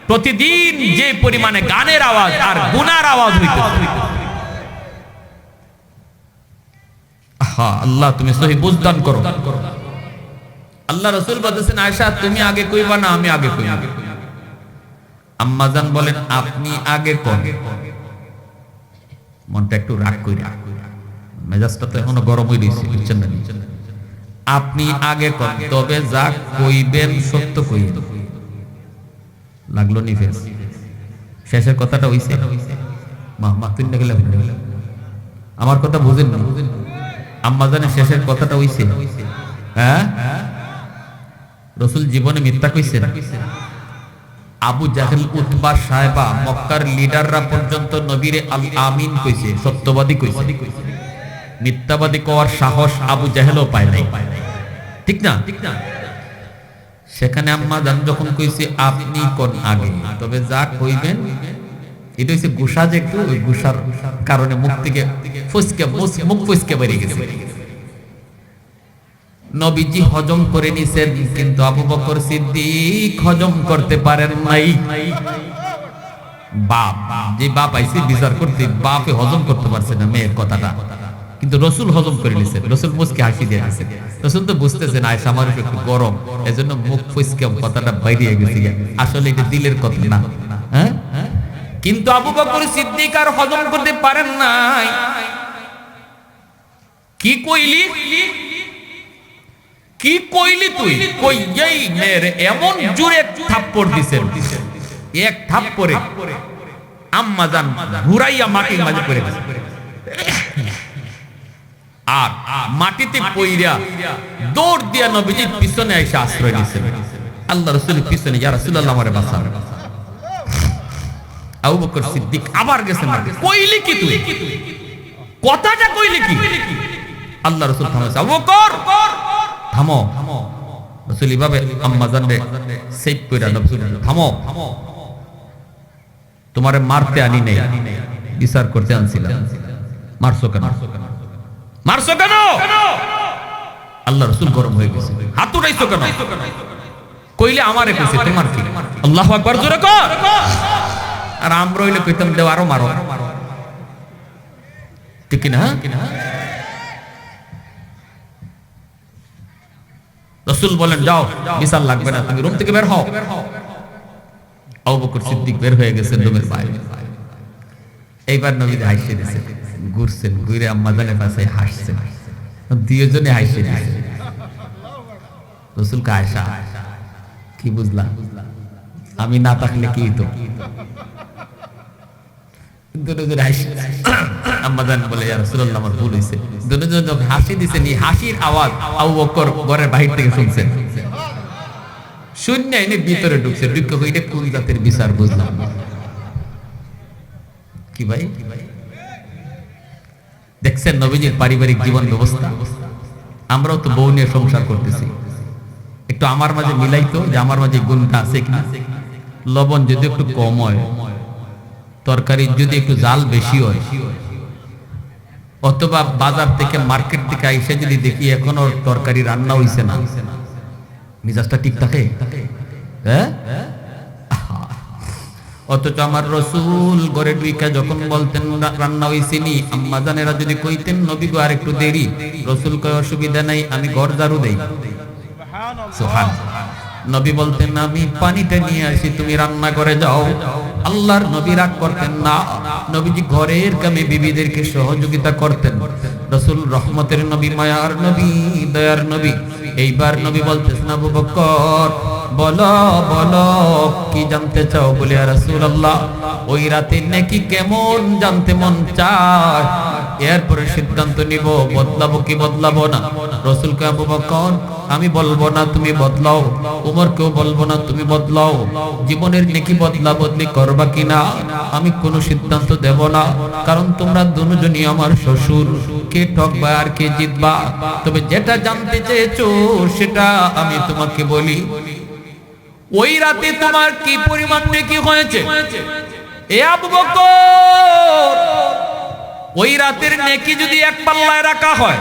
প্রতিদিন যে পরিমাণে গানের আওয়াজ আর গুনার আওয়াজ হইতেছে, আল্লাহ তুমি সহি বুঝদান করো। আল্লাহ রাসূল বলেছেন আয়েশা তুমি আগে কইবা না আমি আগে কইব। আম্মা জান বলেন আপনি আগে কোন। মনটা একটু রাগ কইরা, মেজাজটা তো এখনো গরম হই রইছে, বুঝছেন না? আপনি আগে কোন, তবে যা কইবেন সত্য কইবেন। লাগলো নি ফেস? শেষের কথাটা হইছে মা তুই না গেলে আমার কথা বুঝেন না। আম্মা জানের শেষের কথাটা হইছে, হ্যাঁ রাসূল জীবনে মিথ্যা কইছেন? আবু জাহেল, উতবা, সায়বা, মক্কার লিডাররা পর্যন্ত নবীরে আল আমিন কইছে, সত্যবাদী কইছে। মিথ্যাবাদী কওয়ার সাহস আবু জাহেলও পায় নাই, ঠিক না? সেখানে আম্মা জান যখন কইছে আপনি কোন আগে, তবে যা কইবেন, এটা হইছে গুসা, যে একটু ওই গুসার কারণে মুখ থেকে মুখ ফসকে বেরিয়ে গেছে। নবীজি হজম করে নিছেন, কিন্তু আবু বকর সিদ্দিক হজম করতে পারেন নাই। বাপ, যে বাপ আইছে বিচার করতে, বাপে হজম করতে পারছে না মেয়ের কথাটা, কিন্তু রাসূল হজম করে নিছেন। রাসূল মুস্কি হাসি দিয়ে দিয়েছেন। রাসূল তো বুঝতেছেন আয়েশা আমার একটু গরম, এজন্য মুখ ফসকে কথাটা বাইরে গেছে, আসলে এটা দিলের কথা না। হ্যাঁ, কিন্তু আবু বকর সিদ্দিক আর হজম করতে পারেন নাই। কি কইলি, কি কইলি তুই? কই এই মেরে এমন জোরে থাপ্পড় দিছেন, এক থাপ্পড়ে আম্মা জান ঘুরাইয়া মাটির মাঝে পড়ে গেছে, আর মাটিতে পইরা দৌড় দিয়া নবীজির পিছনে এসে আশ্রয় নিছেন। আল্লাহ রাসূলের পিছনে, ইয়া রাসূলুল্লাহ আমারে বাঁচান। আবু বকর সিদ্দিক আবার গেছেন, কইলি কি তুই, কথাটা কইলি কি? আল্লাহ রাসূল থামাইছে, আবু বকর থামো। রাসূল এইভাবে আম্মা জানরে সেভ কইরা নবী থামো, তোমারে মারতে আনি নাই, বিচার করতে আনছিলাম। মারছো কেন? মারছো কেন? আল্লাহ রাসূল গরম হয়ে গেছে, হাত উঠাইছো কেন? কইলে আমারে কইছে, তোমার কি? আল্লাহু আকবার, জোরে কর। আর আমরা হইলে কইতাম দেও আরো মারো, ঠিক না? রাসূল বলেন যাও, বিচার লাগবে না, তুমি রুম থেকে বের হও। আবু বকর সিদ্দিক বের হয়ে গেছেন রুমের বাইরে। এইবার নবী হাসি দিয়েছেন, ঘুরছেন, ঘুরে আম্মা জানের পাশে হাসছেন, দুইজনে হাসি দিয়েছেন। রসুল কে আয়েশা, কি বুঝলাম? আমি না থাকলে কি হতো? আম্মাজান বলে ইয়া রাসূলুল্লাহ আমার ভুল হইছে। দুজন যখন হাসি দিছেন, এই হাসির আওয়াজ আবু বকর ঘরের বাহির থেকে শুনছেন। শূন্য এনে ভিতরে ঢুকছে, ঢুকে এটা কোন জাতের বিচার বুঝলাম কি ভাই? দেখছেন নবীজির পারিবারিক জীবন ব্যবস্থা। আমরাও তো বউ নিয়ে সংসার করতেছি, একটু আমার মাঝে মিলাইতো যে আমার মাঝে গুণটা আছে কিনা। লবণ যদি একটু কম হয়, তরকারি যদি একটু জাল বেশি হয়, অথবা বাজার থেকে মার্কেট থেকে আইসে যদি দেখি এখন ওর তরকারি রান্না হইছে না, মিজাজটা ঠিক থাকে? হ্যাঁ, অথচ আমার রসুল ঘরে ঢুইকা যখন বলতেন রান্না হইছে নি, আম্মা জানেরা যদি কইতেন নবী গো আর একটু দেরি, রসুল কয় অসুবিধা নাই, আমি ঘর ঝাড়ু দেই। সুবহানাল্লাহ। নবী বলতেন আমি পানিটা নিয়ে আসি, তুমি রান্না করে যাও। আল্লাহর নবী রাগ করতেন না, নবীজি ঘরের কামে বিবিদেরকে সহযোগিতা করতেন। রাসূল রহমতের নবী, মায়ার নবী, দয়ার নবী। এইবার নবী বলতেছেন আবু বকর বলো বলো কি জানতে চাও? বলে ইয়া রাসূলুল্লাহ ওই রাতে নেকি কেমন জানতে মন চায়, এরপরে সিদ্ধান্ত নিব বদলাবো কি বদলাবো না। রাসূল কে আবু বকর আমি বলবো না, তুমি বদলাও। উমরকেও বলবো না, তুমি বদলাও। জীবনের নেকি বদলা বদলি করবা কিনা আমি কোনো সিদ্ধান্ত দেব না, কারণ তোমরা দুজনই আমার শ্বশুর, কে ঠকবা আর কে জিতবা। তবে যেটা জানতে চেয়েছো সেটা আমি তোমাকে বলি, ওই রাতে তোমার কি পরিমাণ নেকি হয়েছে? এ আবু বকর, ওই রাতের নেকি যদি এক পাল্লায় রাখা হয়,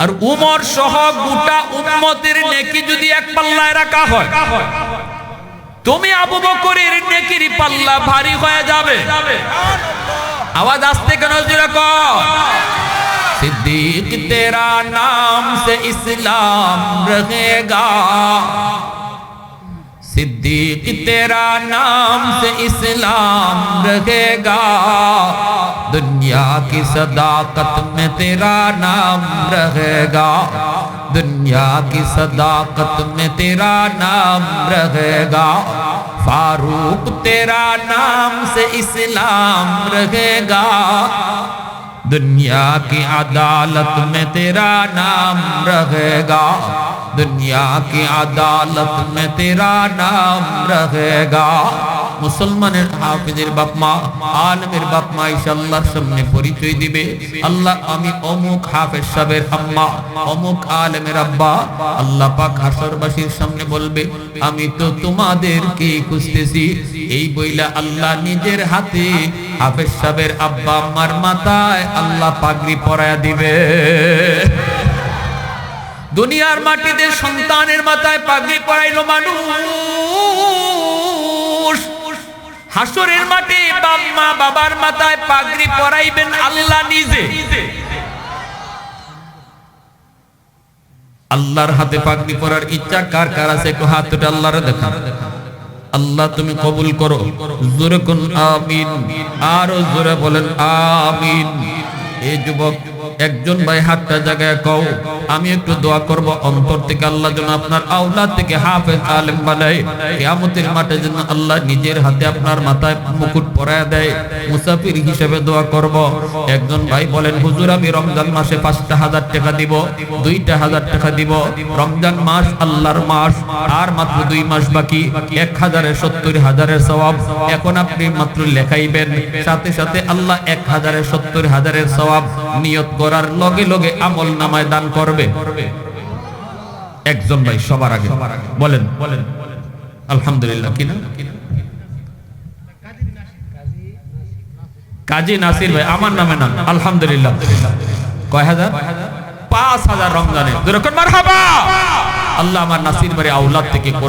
আর উমর সহ গোটা উম্মতের নেকি যদি এক পাল্লায় রাখা হয়, তুমি আবু বকরের নেকির পাল্লা ভারী হয়ে যাবে। আওয়াজ আসতে কেন জোরে কর? सिद्दीक तेरा नाम से इस्लाम रहेगा, सिद्दीक तेरा नाम से इस्लाम रहेगा, दुनिया की सदाकत में तेरा नाम रहेगा, दुनिया की सदाकत में तेरा नाम रहेगा, फारूक तेरा नाम से इस्लाम रहेगा, दुनिया की अदालत में तेरा नाम रहेगा, दुनिया की अदालत में तेरा नाम रहेगा। মুসলমানের হাফেজের বাপ মা, আলেমের বাপ মা ইনশাআল্লাহর সামনে পরিচয় দিবে, আল্লাহ আমি অমুক হাফেজ সাহেবের আম্মা, অমুক আলেমের আব্বা। আল্লাহ পাক হাসরবাসীর সামনে বলবে আমি তো তোমাদেরকে খুঁজতেছি। এই বইলা আল্লাহ নিজের হাতে হাফেজ সাহেবের আব্বা আম্মার মাথায় আল্লাহ পাগড়ি পরায়া দিবে। দুনিয়ার মাটিতে সন্তানের মাথায় পাগড়ি পরাইলো মানুষ, হাসরের মাঠে বাবা বাবার মাথায় পাগড়ি পরাইবেন আল্লাহ নিজে। আল্লাহর হাতে পাগড়ি পরার ইচ্ছা কার কার আছে একটু হাত তুলে আল্লাহরে দেখান। আল্লাহ তুমি কবুল করো, জোরে কোন আমিন, আরো জোরে বলেন আমিন। এই যুবক একজন ভাই হাতটা জায়গায় কও, আমি একটু দোয়া করব অন্তর থেকে, আল্লাহ যেন আপনার আওলাদ থেকে হাফেজ আলেম বানায়, কিয়ামতের মাঠে যেন আল্লাহ নিজের হাতে আপনার মাথায় মুকুট পরায় দেয়। মুসাফির হিসেবে দোয়া করব। একজন ভাই বলেন হুজুর আমি রমজান মাসে 5,000 টাকা দিব, 2,000 টাকা দিব, রমজান মাস আল্লাহর মাস, আর মাত্র 2 মাস বাকি, 1,70,000 সওয়াব। এখন আপনি মাত্র লেখাইবেন, সাথে সাথে আল্লাহ 1,70,000 সওয়াব নিয়ত করার লগে লগে আমল নামায় দান করবে। একজন ভাই সবার আগে বলেন আলহামদুলিল্লাহ। কিনা কাজী নাসির ভাই আমার নামে নাম আলহামদুলিল্লাহ। কয় হাজার? 5,000 রমজানে। মারহাবা। আল্লাহ আমার নাসির ভাই আওলাদ থেকে